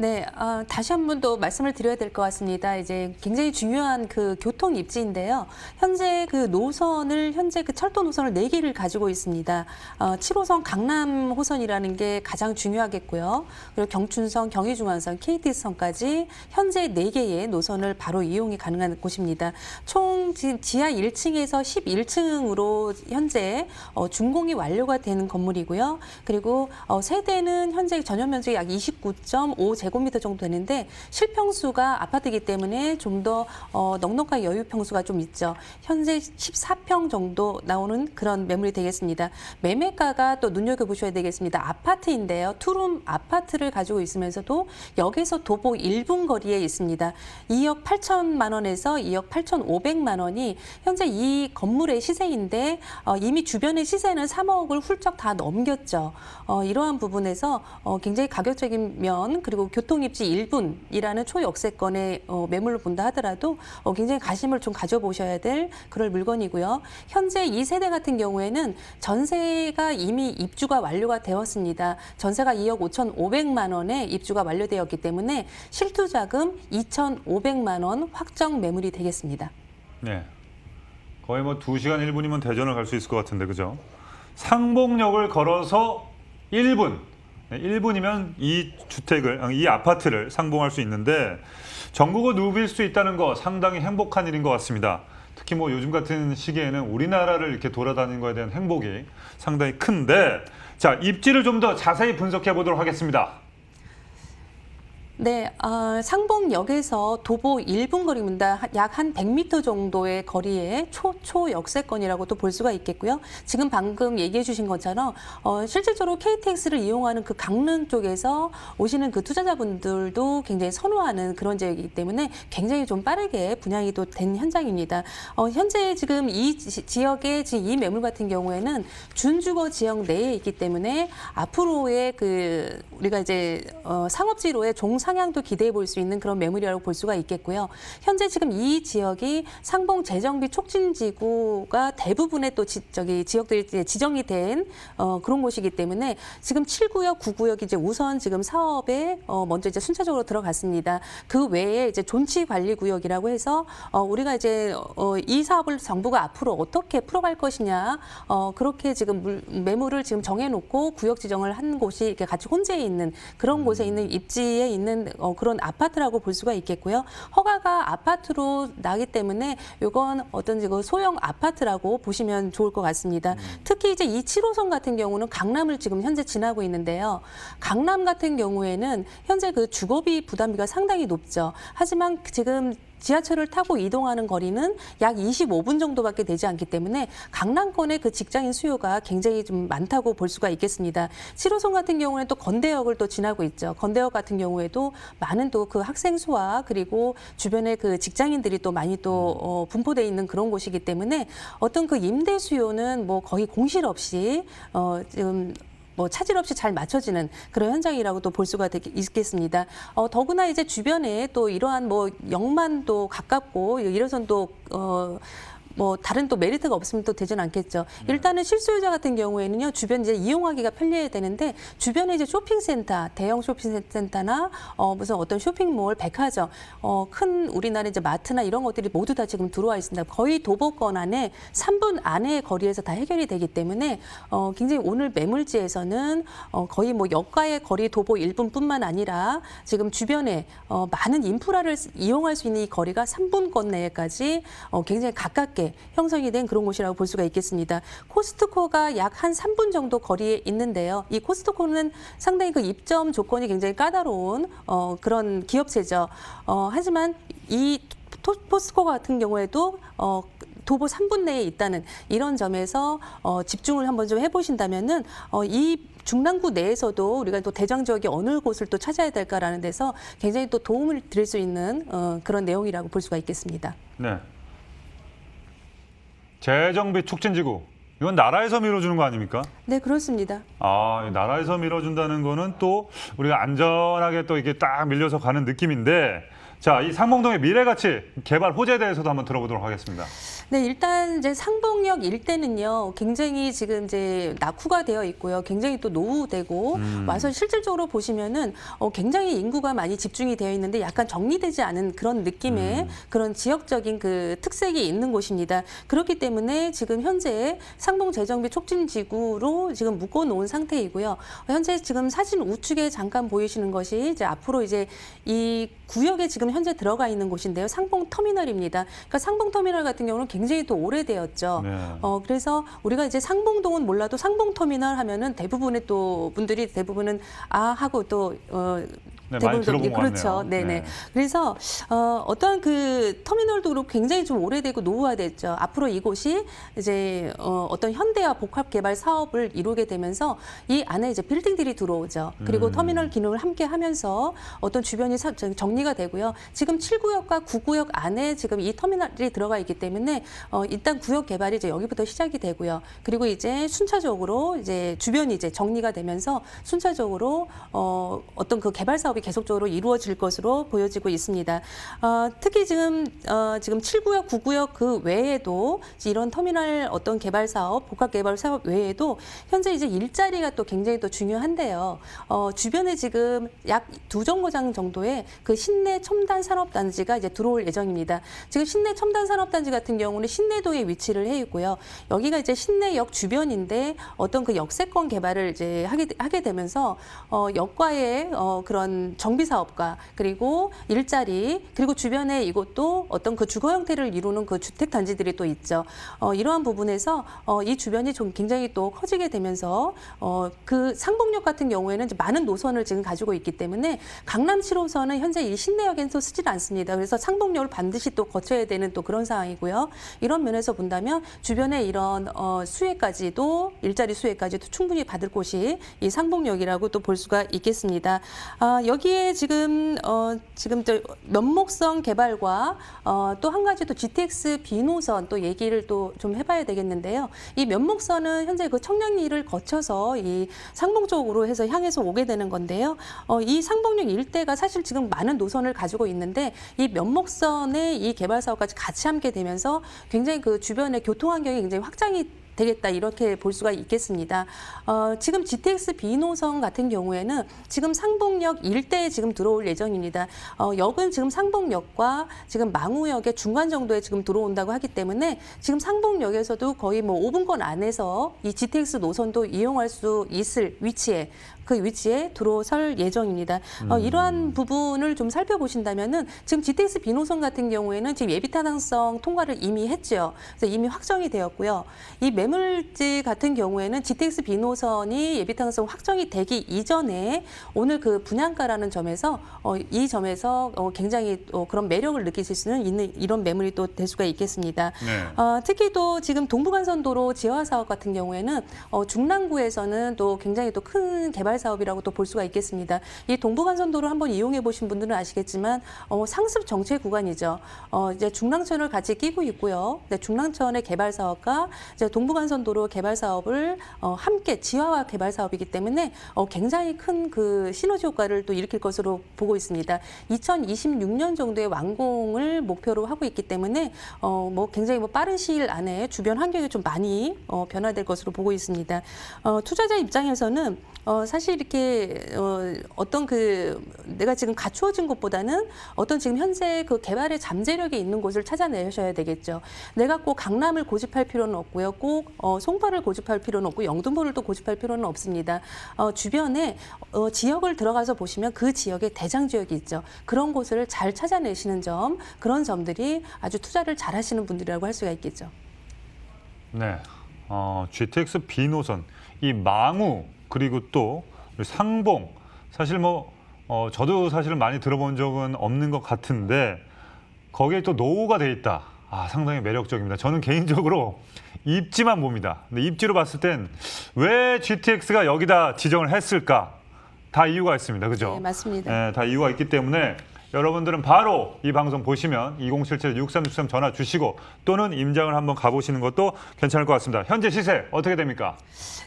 네, 다시 한 번 더 말씀을 드려야 될 것 같습니다. 이제 굉장히 중요한 그 교통 입지인데요. 현재 그 노선을 현재 그 철도 노선을 4개를 가지고 있습니다. 7호선 강남 호선이라는 게 가장 중요하겠고요. 그리고 경춘선, 경의중앙선, KTX선까지 현재 4개의 노선을 바로 이용이 가능한 곳입니다. 총 지하 1층에서 11층으로 현재 준공이 완료가 되는 건물이고요. 그리고 세대는 현재 전용 면적이 약 29.5 제곱미터 정도 되는데 실평수가 아파트이기 때문에 좀 더 넉넉한 여유 평수가 좀 있죠. 현재 14평 정도 나오는 그런 매물이 되겠습니다. 매매가가 또 눈여겨보셔야 되겠습니다. 아파트인데요. 투룸 아파트를 가지고 있으면서도 역에서 도보 1분 거리에 있습니다. 2억 8천만 원에서 2억 8,500만 원이 현재 이 건물의 시세인데 이미 주변의 시세는 3억을 훌쩍 다 넘겼죠. 이러한 부분에서 굉장히 가격적인 면 그리고 교통입지 1분이라는 초역세권의 매물로 본다 하더라도 굉장히 관심을 좀 가져보셔야 될 그럴 물건이고요. 현재 이 세대 같은 경우에는 전세가 이미 입주가 완료가 되었습니다. 전세가 2억 5,500만 원에 입주가 완료되었기 때문에 실투자금 2,500만 원 확정 매물이 되겠습니다. 네, 거의 뭐 2시간 1분이면 대전을 갈 수 있을 것 같은데, 그죠? 상봉역을 걸어서 1분. 1분이면 이 주택을, 이 아파트를 상봉할 수 있는데 전국을 누빌 수 있다는 거 상당히 행복한 일인 것 같습니다. 특히 뭐 요즘 같은 시기에는 우리나라를 이렇게 돌아다니는 거에 대한 행복이 상당히 큰데, 자, 입지를 좀 더 자세히 분석해 보도록 하겠습니다. 네, 상봉역에서 도보 1분 거리입니다. 약 한 100m 정도의 거리에 초역세권이라고도 볼 수가 있겠고요. 지금 방금 얘기해 주신 것처럼 실질적으로 KTX를 이용하는 그 강릉 쪽에서 오시는 그 투자자분들도 굉장히 선호하는 그런 지역이기 때문에 굉장히 좀 빠르게 분양이 또 된 현장입니다. 현재 지금 이 지역의 지금 이 매물 같은 경우에는 준주거 지역 내에 있기 때문에 앞으로의 그 우리가 이제 상업지로의 종상향도 기대해 볼 수 있는 그런 매물이라고 볼 수가 있겠고요. 현재 지금 이 지역이 상봉 재정비 촉진지구가 대부분의 또 지역들이 이제 지정이 된 그런 곳이기 때문에 지금 7구역, 9구역이 이제 우선 지금 사업에 먼저 이제 순차적으로 들어갔습니다. 그 외에 이제 존치관리구역이라고 해서 우리가 이제 이 사업을 정부가 앞으로 어떻게 풀어갈 것이냐 그렇게 지금 매물을 지금 정해놓고 구역 지정을 한 곳이 이렇게 같이 혼재해 있는 그런 곳에 있는 입지에 있는 그런 아파트라고 볼 수가 있겠고요. 허가가 아파트로 나기 때문에 이건 어떤 그 소형 아파트라고 보시면 좋을 것 같습니다. 특히 이제 이 7호선 같은 경우는 강남을 지금 현재 지나고 있는데요. 강남 같은 경우에는 현재 그 주거비 부담비가 상당히 높죠. 하지만 지금 지하철을 타고 이동하는 거리는 약 25분 정도밖에 되지 않기 때문에 강남권의 그 직장인 수요가 굉장히 좀 많다고 볼 수가 있겠습니다. 7호선 같은 경우는 또 건대역을 또 지나고 있죠. 건대역 같은 경우에도 많은 또 그 학생 수와 그리고 주변에 그 직장인들이 또 많이 또 분포돼 있는 그런 곳이기 때문에 어떤 그 임대 수요는 뭐 거의 공실 없이 지금 차질 없이 잘 맞춰지는 그런 현장이라고도 볼 수가 있겠습니다. 더구나 이제 주변에 또 이러한 역만도 가깝고 1호선도 다른 또 메리트가 없으면 또 되진 않겠죠. 일단은 실소유자 같은 경우에는요, 주변 이제 이용하기가 편리해야 되는데, 주변에 이제 쇼핑센터, 대형 쇼핑센터나, 무슨 어떤 쇼핑몰, 백화점, 큰 우리나라 이제 마트나 이런 것들이 모두 다 지금 들어와 있습니다. 거의 도보권 안에 3분 안의 거리에서 다 해결이 되기 때문에, 굉장히 오늘 매물지에서는, 거의 역과의 거리 도보 1분뿐만 아니라, 지금 주변에, 많은 인프라를 이용할 수 있는 이 거리가 3분권 내까지, 굉장히 가깝게 형성이 된 그런 곳이라고 볼 수가 있겠습니다. 코스트코가 약 한 3분 정도 거리에 있는데요. 이 코스트코는 상당히 그 입점 조건이 굉장히 까다로운 그런 기업체죠. 하지만 이 코스트코 같은 경우에도 도보 3분 내에 있다는 이런 점에서 집중을 한번 좀 해보신다면은 이 중랑구 내에서도 우리가 또 대장 지역이 어느 곳을 또 찾아야 될까라는 데서 굉장히 또 도움을 드릴 수 있는 그런 내용이라고 볼 수가 있겠습니다. 네. 재정비 촉진지구. 이건 나라에서 밀어주는 거 아닙니까? 네, 그렇습니다. 나라에서 밀어준다는 거는 또 우리가 안전하게 또 이게 딱 밀려서 가는 느낌인데, 자, 이 상봉동의 미래가치 개발 호재에 대해서도 한번 들어보도록 하겠습니다. 네, 일단 이제 상봉역 일대는요, 굉장히 지금 이제 낙후가 되어 있고요. 굉장히 또 노후되고 와서 실질적으로 보시면은 굉장히 인구가 많이 집중이 되어 있는데 약간 정리되지 않은 그런 느낌의 그런 지역적인 그 특색이 있는 곳입니다. 그렇기 때문에 지금 현재 상봉 재정비 촉진지구로 지금 묶어놓은 상태이고요. 현재 지금 사진 우측에 잠깐 보이시는 것이 이제 앞으로 이제 이 구역에 지금 현재 들어가 있는 곳인데요. 상봉터미널입니다. 그러니까 상봉터미널 같은 경우는 굉장히 또 오래되었죠. 네. 그래서 우리가 이제 상봉동은 몰라도 상봉터미널 하면은 대부분의 또 분들이 대부분은 하고 또 네, 많이 들어본 것 그렇죠. 같네요. 네네. 네. 그래서 어떤 그 터미널도 그렇고 굉장히 좀 오래되고 노후화됐죠. 앞으로 이곳이 이제 어떤 현대화 복합 개발 사업을 이루게 되면서 이 안에 이제 빌딩들이 들어오죠. 그리고 터미널 기능을 함께 하면서 어떤 주변이 정리가 되고요. 지금 7구역과 9구역 안에 지금 이 터미널이 들어가 있기 때문에 일단 구역 개발이 이제 여기부터 시작이 되고요. 그리고 이제 순차적으로 이제 주변이 이제 정리가 되면서 순차적으로 어떤 그 개발 사업이 계속적으로 이루어질 것으로 보여지고 있습니다. 특히 지금 7구역, 9구역 그 외에도 이런 터미널 어떤 개발 사업, 복합 개발 사업 외에도 현재 이제 일자리가 또 굉장히 또 중요한데요. 주변에 지금 약 2정거장 정도의 그 신내 첨단 산업단지가 이제 들어올 예정입니다. 지금 신내 첨단 산업단지 같은 경우는 신내동에 위치를 해 있고요. 여기가 이제 신내역 주변인데 어떤 그 역세권 개발을 이제 하게 되면서 역과의 그런 정비 사업과 그리고 일자리 그리고 주변에 이곳도 어떤 그 주거 형태를 이루는 그 주택 단지들이 또 있죠. 이러한 부분에서 이 주변이 좀 굉장히 또 커지게 되면서 그 상봉역 같은 경우에는 이제 많은 노선을 지금 가지고 있기 때문에 강남 7호선은 현재 이 신내역에서 쓰질 않습니다. 그래서 상봉역을 반드시 또 거쳐야 되는 또 그런 상황이고요. 이런 면에서 본다면 주변에 이런 수혜까지도 일자리 수혜까지도 충분히 받을 곳이 이 상봉역이라고 또 볼 수가 있겠습니다. 여기에 지금 저 면목성 개발과 또 한 가지 또 GTX B노선 또 얘기를 또 좀 해봐야 되겠는데요. 이 면목선은 현재 그 청량리를 거쳐서 이 상봉 쪽으로 해서 향해서 오게 되는 건데요. 이 상봉역 일대가 사실 지금 많은 노선을 가지고 있는데 이 면목선의 이 개발 사업까지 같이 함께 되면서 굉장히 그 주변의 교통 환경이 굉장히 확장이 되겠다 이렇게 볼 수가 있겠습니다. 지금 GTX B노선 같은 경우에는 지금 상봉역 일대에 지금 들어올 예정입니다. 역은 지금 상봉역과 지금 망우역의 중간 정도에 지금 들어온다고 하기 때문에 지금 상봉역에서도 거의 뭐 5분권 안에서 이 GTX 노선도 이용할 수 있을 위치에 그 위치에 들어설 예정입니다. 이러한 부분을 좀 살펴보신다면은 지금 GTX B노선 같은 경우에는 지금 예비 타당성 통과를 이미 했죠. 그래서 이미 확정이 되었고요. 이 매물지 같은 경우에는 GTX B노선이 예비 타당성 확정이 되기 이전에 오늘 그 분양가라는 점에서 이 점에서 굉장히 그런 매력을 느끼실 수는 있는 이런 매물이 또 될 수가 있겠습니다. 네. 특히 또 지금 동부간선도로 지하 사업 같은 경우에는 중랑구에서는 또 굉장히 또 큰 개발 사업이라고 또 볼 수가 있겠습니다. 이 동부간선도를 한번 이용해 보신 분들은 아시겠지만 상습 정체 구간이죠. 이제 중랑천을 같이 끼고 있고요. 네, 중랑천의 개발 사업과 이제 동부간선도로 개발 사업을 함께 지하화 개발 사업이기 때문에 굉장히 큰 그 시너지 효과를 또 일으킬 것으로 보고 있습니다. 2026년 정도의 완공을 목표로 하고 있기 때문에 뭐 굉장히 뭐 빠른 시일 안에 주변 환경이 좀 많이 변화될 것으로 보고 있습니다. 투자자 입장에서는 사실 이렇게 어떤 그 내가 지금 갖추어진 곳보다는 어떤 지금 현재 그 개발의 잠재력이 있는 곳을 찾아내셔야 되겠죠. 내가 꼭 강남을 고집할 필요는 없고요. 꼭 송파를 고집할 필요는 없고 영등포를 또 고집할 필요는 없습니다. 주변에 지역을 들어가서 보시면 그 지역에 대장 지역이 있죠. 그런 곳을 잘 찾아내시는 점, 그런 점들이 아주 투자를 잘 하시는 분들이라고 할 수가 있겠죠. 네. GTX B노선, 이 망우 그리고 또 상봉, 사실 뭐 저도 사실 많이 들어본 적은 없는 것 같은데 거기에 또 노후가 돼 있다. 상당히 매력적입니다. 저는 개인적으로 입지만 봅니다. 근데 입지로 봤을 땐 왜 GTX가 여기다 지정을 했을까? 다 이유가 있습니다. 그죠? 네, 맞습니다. 네, 다 이유가 있기 때문에 여러분들은 바로 이 방송 보시면 2077-6363 전화 주시고 또는 임장을 한번 가보시는 것도 괜찮을 것 같습니다. 현재 시세 어떻게 됩니까?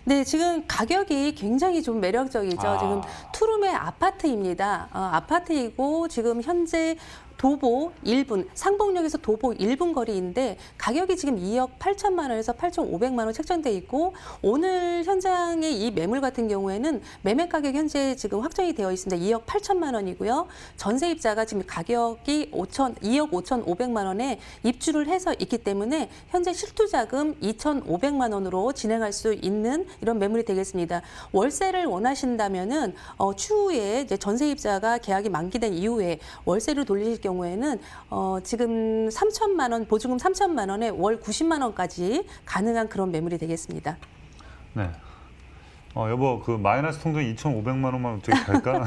네, 지금 가격이 굉장히 좀 매력적이죠. 지금 투룸의 아파트입니다. 아파트이고 지금 현재 도보 1분, 상봉역에서 도보 1분 거리인데 가격이 지금 2억 8천만 원에서 8,500만 원 책정돼 있고 오늘 현장의 이 매물 같은 경우에는 매매 가격 현재 지금 확정이 되어 있습니다. 2억 8천만 원이고요. 전세입자가 지금 가격이 2억 5,500만 원에 입주를 해서 있기 때문에 현재 실투자금 2,500만 원으로 진행할 수 있는 이런 매물이 되겠습니다. 월세를 원하신다면은 추후에 이제 전세입자가 계약이 만기된 이후에 월세를 돌리실 경우에는 지금 3천만 원 보증금 3천만 원에 월 90만 원까지 가능한 그런 매물이 되겠습니다. 네. 여보 그 마이너스 통장 2,500만 원만 어떻게 될까?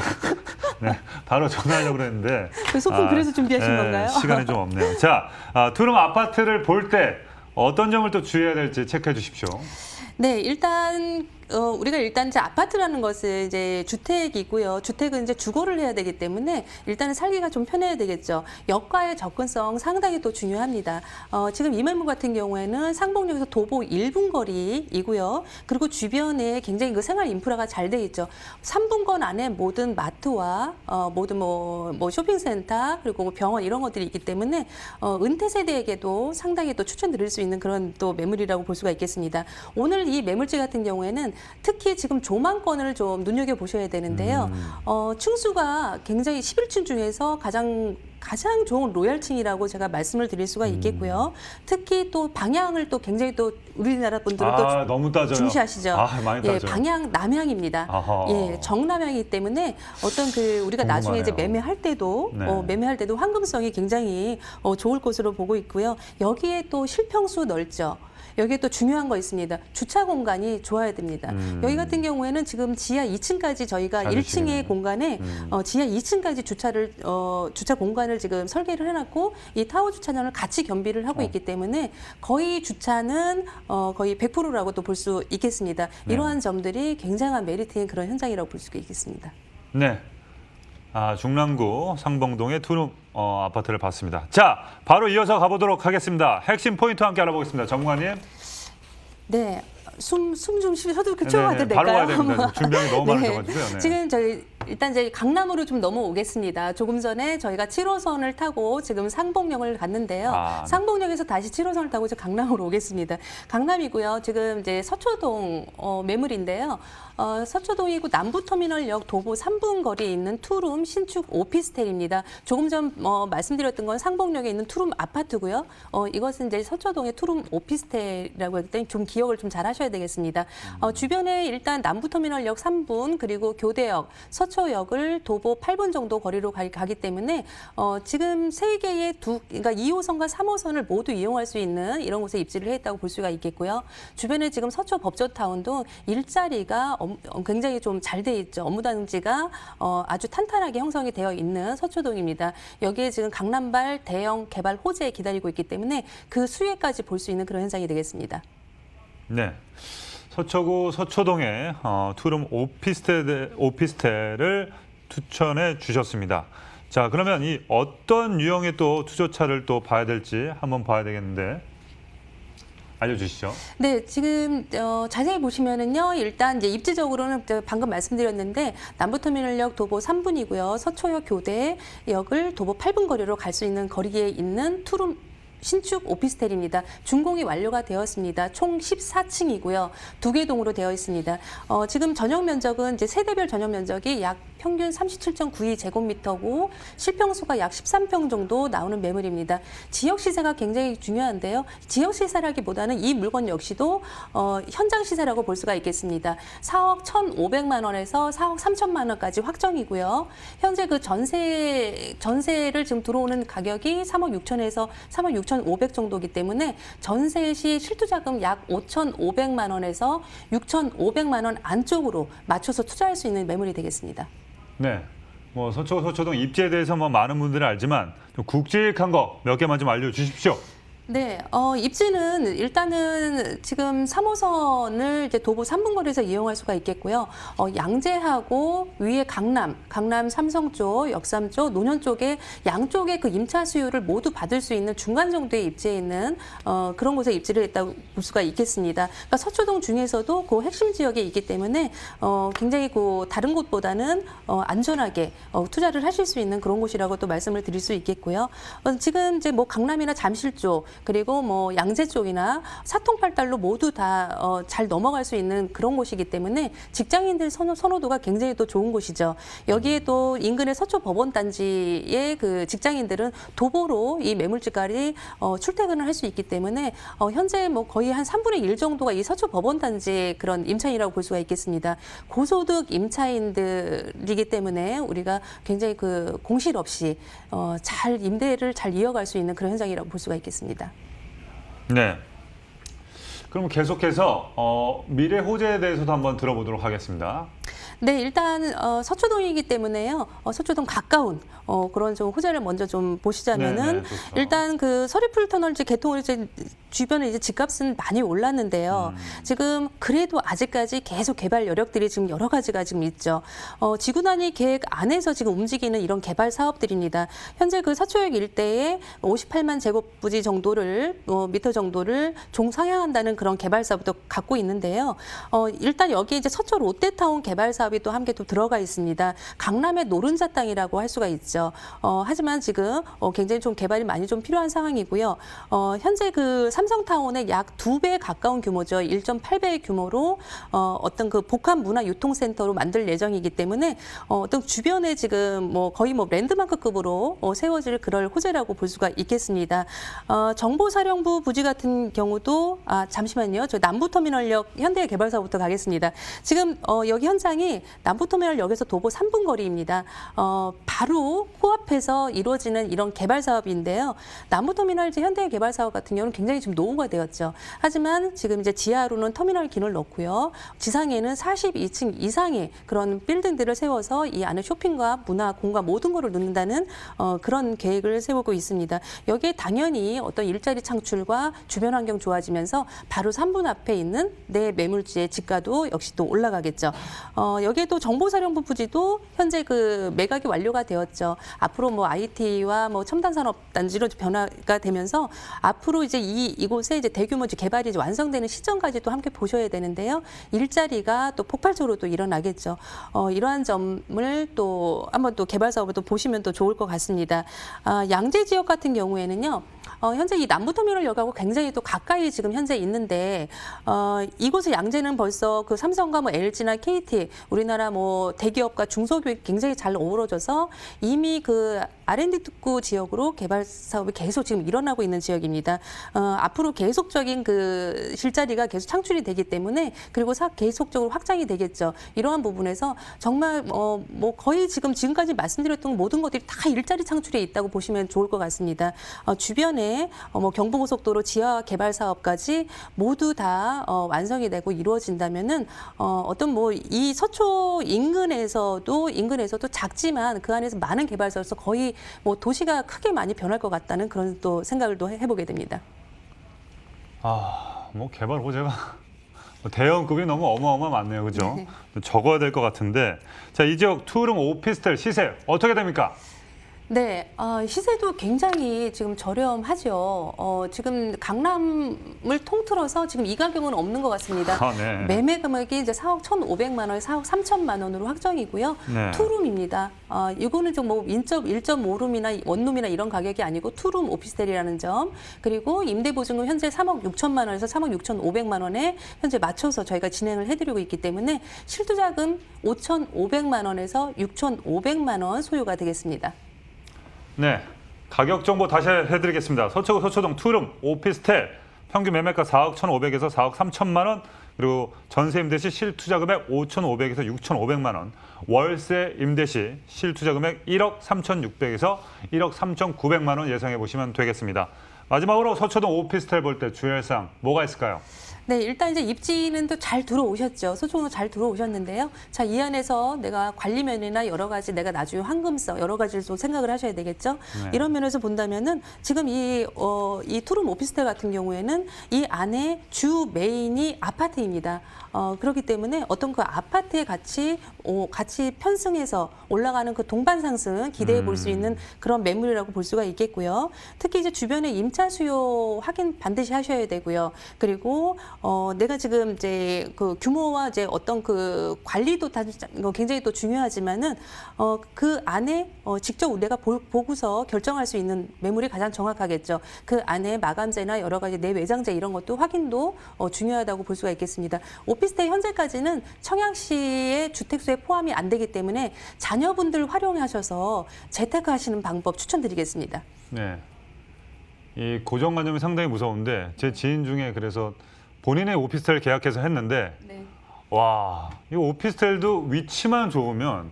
네, 바로 전화하려고 그랬는데 그 소품 그래서 준비하신 건가요? 시간이 좀 없네요. 자, 투룸 아파트를 볼 때 어떤 점을 또 주의해야 될지 체크해 주십시오. 네, 일단 우리가 일단 이제 아파트라는 것은 이제 주택이고요. 주택은 이제 주거를 해야 되기 때문에 일단은 살기가 좀 편해야 되겠죠. 역과의 접근성 상당히 또 중요합니다. 지금 이 매물 같은 경우에는 상봉역에서 도보 1분 거리이고요. 그리고 주변에 굉장히 그 생활 인프라가 잘 돼 있죠. 3분권 안에 모든 마트와 모든 뭐 쇼핑센터 그리고 병원 이런 것들이 있기 때문에 은퇴 세대에게도 상당히 또 추천드릴 수 있는 그런 또 매물이라고 볼 수가 있겠습니다. 오늘 이 매물지 같은 경우에는 특히 지금 조망권을 좀 눈여겨보셔야 되는데요. 층수가 굉장히 11층 중에서 가장 가장 좋은 로얄층이라고 제가 말씀을 드릴 수가 있겠고요. 특히 또 방향을 또 굉장히 또 우리나라 분들은 또 너무 따져요. 중시하시죠. 많이 예, 따져요. 방향 남향입니다. 아하. 예, 정남향이기 때문에 어떤 그 우리가 나중에 이제 궁금하네요. 매매할 때도 황금성이 굉장히 좋을 것으로 보고 있고요. 여기에 또 실평수 넓죠. 여기에 또 중요한 거 있습니다. 주차 공간이 좋아야 됩니다. 여기 같은 경우에는 지금 지하 2층까지 저희가 잘 1층의 주시네. 공간에 지하 2층까지 주차 공간을 지금 설계를 해놨고 이 타워 주차장을 같이 겸비를 하고 있기 때문에 거의 주차는 거의 100%라고 또 볼 수 있겠습니다. 이러한 점들이 굉장한 메리트인 그런 현장이라고 볼 수가 있겠습니다. 네. 중랑구 상봉동의 투룸 아파트를 봤습니다. 자, 바로 이어서 가보도록 하겠습니다. 핵심 포인트 함께 알아보겠습니다. 전문가님. 네. 숨 좀 쉬어도 그쪽으로 바로 가야 될까요? 됩니다. 준비하기 너무 많으셔가지고요. 네. 지금 저희 일단 이제 강남으로 좀 넘어오겠습니다. 조금 전에 저희가 7호선을 타고 지금 상봉역을 갔는데요. 네. 상봉역에서 다시 7호선을 타고 이제 강남으로 오겠습니다. 강남이고요. 지금 이제 서초동 매물인데요. 서초동이고 남부터미널역 도보 3분 거리에 있는 투룸 신축 오피스텔입니다. 조금 전 말씀드렸던 건 상봉역에 있는 투룸 아파트고요. 이것은 이제 서초동의 투룸 오피스텔이라고 하기 때문에 좀 기억을 좀 잘 하셔야 되겠습니다. 주변에 일단 남부터미널역 3분 그리고 교대역, 서초역을 도보 8분 정도 거리로 가기 때문에 지금 세 개의 그러니까 2호선과 3호선을 모두 이용할 수 있는 이런 곳에 입지를 했다고 볼 수가 있겠고요. 주변에 지금 서초 법조타운도 일자리가 굉장히 좀 잘 돼 있죠. 업무단지가 아주 탄탄하게 형성이 되어 있는 서초동입니다. 여기에 지금 강남발 대형 개발 호재 기다리고 있기 때문에 그 수혜까지 볼 수 있는 그런 현장이 되겠습니다. 네. 서초구 서초동의 투룸 오피스텔을 추천해 주셨습니다. 자, 그러면 이 어떤 유형의 또 투조차를 또 봐야 될지 한번 봐야 되겠는데 알려주시죠. 네, 지금 자세히 보시면은요, 일단 이제 입지적으로는 방금 말씀드렸는데 남부터미널역 도보 3분이고요, 서초역 교대역을 도보 8분 거리로 갈 수 있는 거리에 있는 투룸 신축 오피스텔입니다. 준공이 완료가 되었습니다. 총 14층이고요. 2개 동으로 되어 있습니다. 지금 전용 면적은 이제 세대별 전용 면적이 약 평균 37.92제곱미터고 실평수가 약 13평 정도 나오는 매물입니다. 지역 시세가 굉장히 중요한데요. 지역 시세라기보다는 이 물건 역시도 현장 시세라고 볼 수가 있겠습니다. 4억 1,500만 원에서 4억 3천만 원까지 확정이고요. 현재 그 전세를 지금 들어오는 가격이 3억 6천에서 3억 6,500 정도이기 때문에 전세 시 실투자금 약 5,500만 원에서 6,500만 원 안쪽으로 맞춰서 투자할 수 있는 매물이 되겠습니다. 네. 뭐 서초동 입지에 대해서 뭐 많은 분들은 알지만 좀 굵직한 거 몇 개만 좀 알려주십시오. 네, 입지는 일단은 지금 3호선을 이제 도보 3분 거리에서 이용할 수가 있겠고요. 양재하고 위에 강남 삼성 쪽, 역삼 쪽, 노년 쪽에 양쪽의 그 임차 수요를 모두 받을 수 있는 중간 정도의 입지에 있는 그런 곳에 입지를 했다고 볼 수가 있겠습니다. 그러니까 서초동 중에서도 그 핵심 지역에 있기 때문에 굉장히 그 다른 곳보다는 안전하게 투자를 하실 수 있는 그런 곳이라고 또 말씀을 드릴 수 있겠고요. 지금 이제 뭐 강남이나 잠실 쪽 그리고 뭐 양재 쪽이나 사통팔달로 모두 다 잘 넘어갈 수 있는 그런 곳이기 때문에 직장인들 선호도가 굉장히 또 좋은 곳이죠. 여기에 또 인근의 서초 법원단지의 그 직장인들은 도보로 이 매물지까지 출퇴근을 할 수 있기 때문에 현재 뭐 거의 한 3분의 1 정도가 이 서초 법원단지의 그런 임차인이라고 볼 수가 있겠습니다. 고소득 임차인들이기 때문에 우리가 굉장히 그 공실 없이 잘 임대를 잘 이어갈 수 있는 그런 현장이라고 볼 수가 있겠습니다. 네. 그럼 계속해서 미래 호재에 대해서도 한번 들어보도록 하겠습니다. 네, 일단 서초동이기 때문에요. 서초동 가까운 그런 좀 호재를 먼저 좀 보시자면은 좋죠. 일단 그 서리풀 터널 이제 개통을 이제 주변에 이제 집값은 많이 올랐는데요. 지금 그래도 아직까지 계속 개발 여력들이 지금 여러 가지가 지금 있죠. 지구 단위 계획 안에서 지금 움직이는 이런 개발 사업들입니다. 현재 그 서초역 일대에 58만 제곱부지 정도를 미터 정도를 종상향한다는 그런 개발 사업도 갖고 있는데요. 일단 여기 이제 서초 롯데타운 개발 사업 사업이 또 함께 또 들어가 있습니다. 강남의 노른자 땅이라고 할 수가 있죠. 하지만 지금 굉장히 좀 개발이 많이 좀 필요한 상황이고요. 현재 그 삼성타운의 약 2배 가까운 규모죠. 1.8배 규모로 어떤 그 복합 문화 유통센터로 만들 예정이기 때문에 어떤 주변에 지금 뭐 거의 뭐 랜드마크급으로 세워질 그럴 호재라고 볼 수가 있겠습니다. 정보사령부 부지 같은 경우도 잠시만요. 저 남부터미널역 현대개발사부터 가겠습니다. 지금 여기 현장이 남부터미널역에서 도보 3분 거리입니다. 바로 코앞에서 이루어지는 이런 개발 사업인데요. 남부터미널 현대개발 사업 같은 경우는 굉장히 좀 노후가 되었죠. 하지만 지금 이제 지하로는 터미널 기능을 넣고요. 지상에는 42층 이상의 그런 빌딩들을 세워서 이 안에 쇼핑과 문화, 공간 모든 거를 넣는다는 그런 계획을 세우고 있습니다. 여기에 당연히 어떤 일자리 창출과 주변 환경 좋아지면서 바로 3분 앞에 있는 내 매물지의 집가도 역시 또 올라가겠죠. 여기에 또 정보사령부 부지도 현재 그 매각이 완료가 되었죠. 앞으로 뭐 IT와 뭐 첨단산업단지로 변화가 되면서 앞으로 이제 이곳에 이제 대규모 개발이 이제 완성되는 시점까지도 함께 보셔야 되는데요. 일자리가 또 폭발적으로 또 일어나겠죠. 이러한 점을 또 한번 또 개발 사업을 또 보시면 또 좋을 것 같습니다. 양재 지역 같은 경우에는요. 현재 이 남부터미널역하고 굉장히 또 가까이 지금 현재 있는데 이곳의 양재는 벌써 그 삼성과 뭐 LG나 KT 우리나라 뭐 대기업과 중소기업이 굉장히 잘 어우러져서 이미 그 R&D 특구 지역으로 개발 사업이 계속 지금 일어나고 있는 지역입니다. 앞으로 계속적인 그 실자리가 계속 창출이 되기 때문에 그리고 계속적으로 확장이 되겠죠. 이러한 부분에서 정말 뭐 거의 지금까지 말씀드렸던 모든 것들이 다 일자리 창출에 있다고 보시면 좋을 것 같습니다. 주변에 뭐 경부고속도로 지하 개발 사업까지 모두 다 완성이 되고 이루어진다면은 어떤 뭐 이 서초 인근에서도 작지만 그 안에서 많은 개발 사업에서 거의 뭐 도시가 크게 많이 변할 것 같다는 그런 또 생각을 또 해보게 됩니다. 뭐 개발 호재가 대형급이 너무 어마어마 많네요, 그죠? 적어야 될 것 같은데, 자, 이 지역 투룸 오피스텔 시세 어떻게 됩니까? 네, 시세도 굉장히 지금 저렴하죠. 지금 강남을 통틀어서 지금 이 가격은 없는 것 같습니다. 네. 매매 금액이 이제 4억 1,500만 원, 4억 3천만 원으로 확정이고요. 네. 투룸입니다. 이거는 좀 뭐 1.5룸이나 원룸이나 이런 가격이 아니고 투룸 오피스텔이라는 점. 그리고 임대보증금 현재 3억 6천만 원에서 3억 6,500만 원에 현재 맞춰서 저희가 진행을 해드리고 있기 때문에 실투자금 5,500만 원에서 6,500만 원 소요가 되겠습니다. 네, 가격 정보 다시 해드리겠습니다. 서초구 서초동 투룸 오피스텔 평균 매매가 4억 1,500에서 4억 3천만 원, 그리고 전세 임대 시 실투자 금액 5,500에서 6,500만 원, 월세 임대 시 실투자 금액 1억 3,600에서 1억 3,900만 원 예상해 보시면 되겠습니다. 마지막으로 서초동 오피스텔 볼 때 주의할 사항 뭐가 있을까요? 네, 일단 이제 입지는 또 잘 들어오셨죠. 서초동도 잘 들어오셨는데요. 자, 이 안에서 내가 관리면이나 여러 가지 내가 나중에 황금성 여러 가지를 좀 생각을 하셔야 되겠죠. 네. 이런 면에서 본다면은 지금 이 투룸 오피스텔 같은 경우에는 이 안에 주 메인이 아파트입니다. 그렇기 때문에 어떤 그 아파트의 같이 편승해서 올라가는 그 동반 상승 기대해 볼 수 있는 그런 매물이라고 볼 수가 있겠고요. 특히 이제 주변에 임차 수요 확인 반드시 하셔야 되고요. 그리고 내가 지금 이제 그 규모와 이제 어떤 그 관리도 다 굉장히 또 중요하지만은 그 안에 직접 내가 보고서 결정할 수 있는 매물이 가장 정확하겠죠. 그 안에 마감재나 여러 가지 내외장재 이런 것도 확인도 중요하다고 볼 수가 있겠습니다. 오피스텔 현재까지는 청약시의 주택수에 포함이 안 되기 때문에 자녀분들 활용하셔서 재테크하시는 방법 추천드리겠습니다. 네, 이 고정관념이 상당히 무서운데 제 지인 중에 그래서 본인의 오피스텔 계약해서 했는데 네. 와, 이 오피스텔도 위치만 좋으면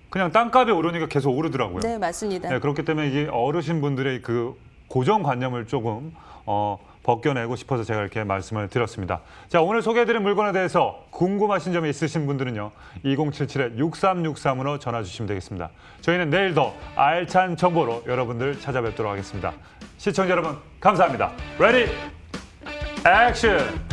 그냥 땅값이 오르니까 계속 오르더라고요. 네, 맞습니다. 네, 그렇기 때문에 이게 어르신분들의 그 고정관념을 조금 벗겨내고 싶어서 제가 이렇게 말씀을 드렸습니다. 자, 오늘 소개해드린 물건에 대해서 궁금하신 점이 있으신 분들은요. 2077-6363으로 전화 주시면 되겠습니다. 저희는 내일 더 알찬 정보로 여러분들 찾아뵙도록 하겠습니다. 시청자 여러분 감사합니다. 레디 액션!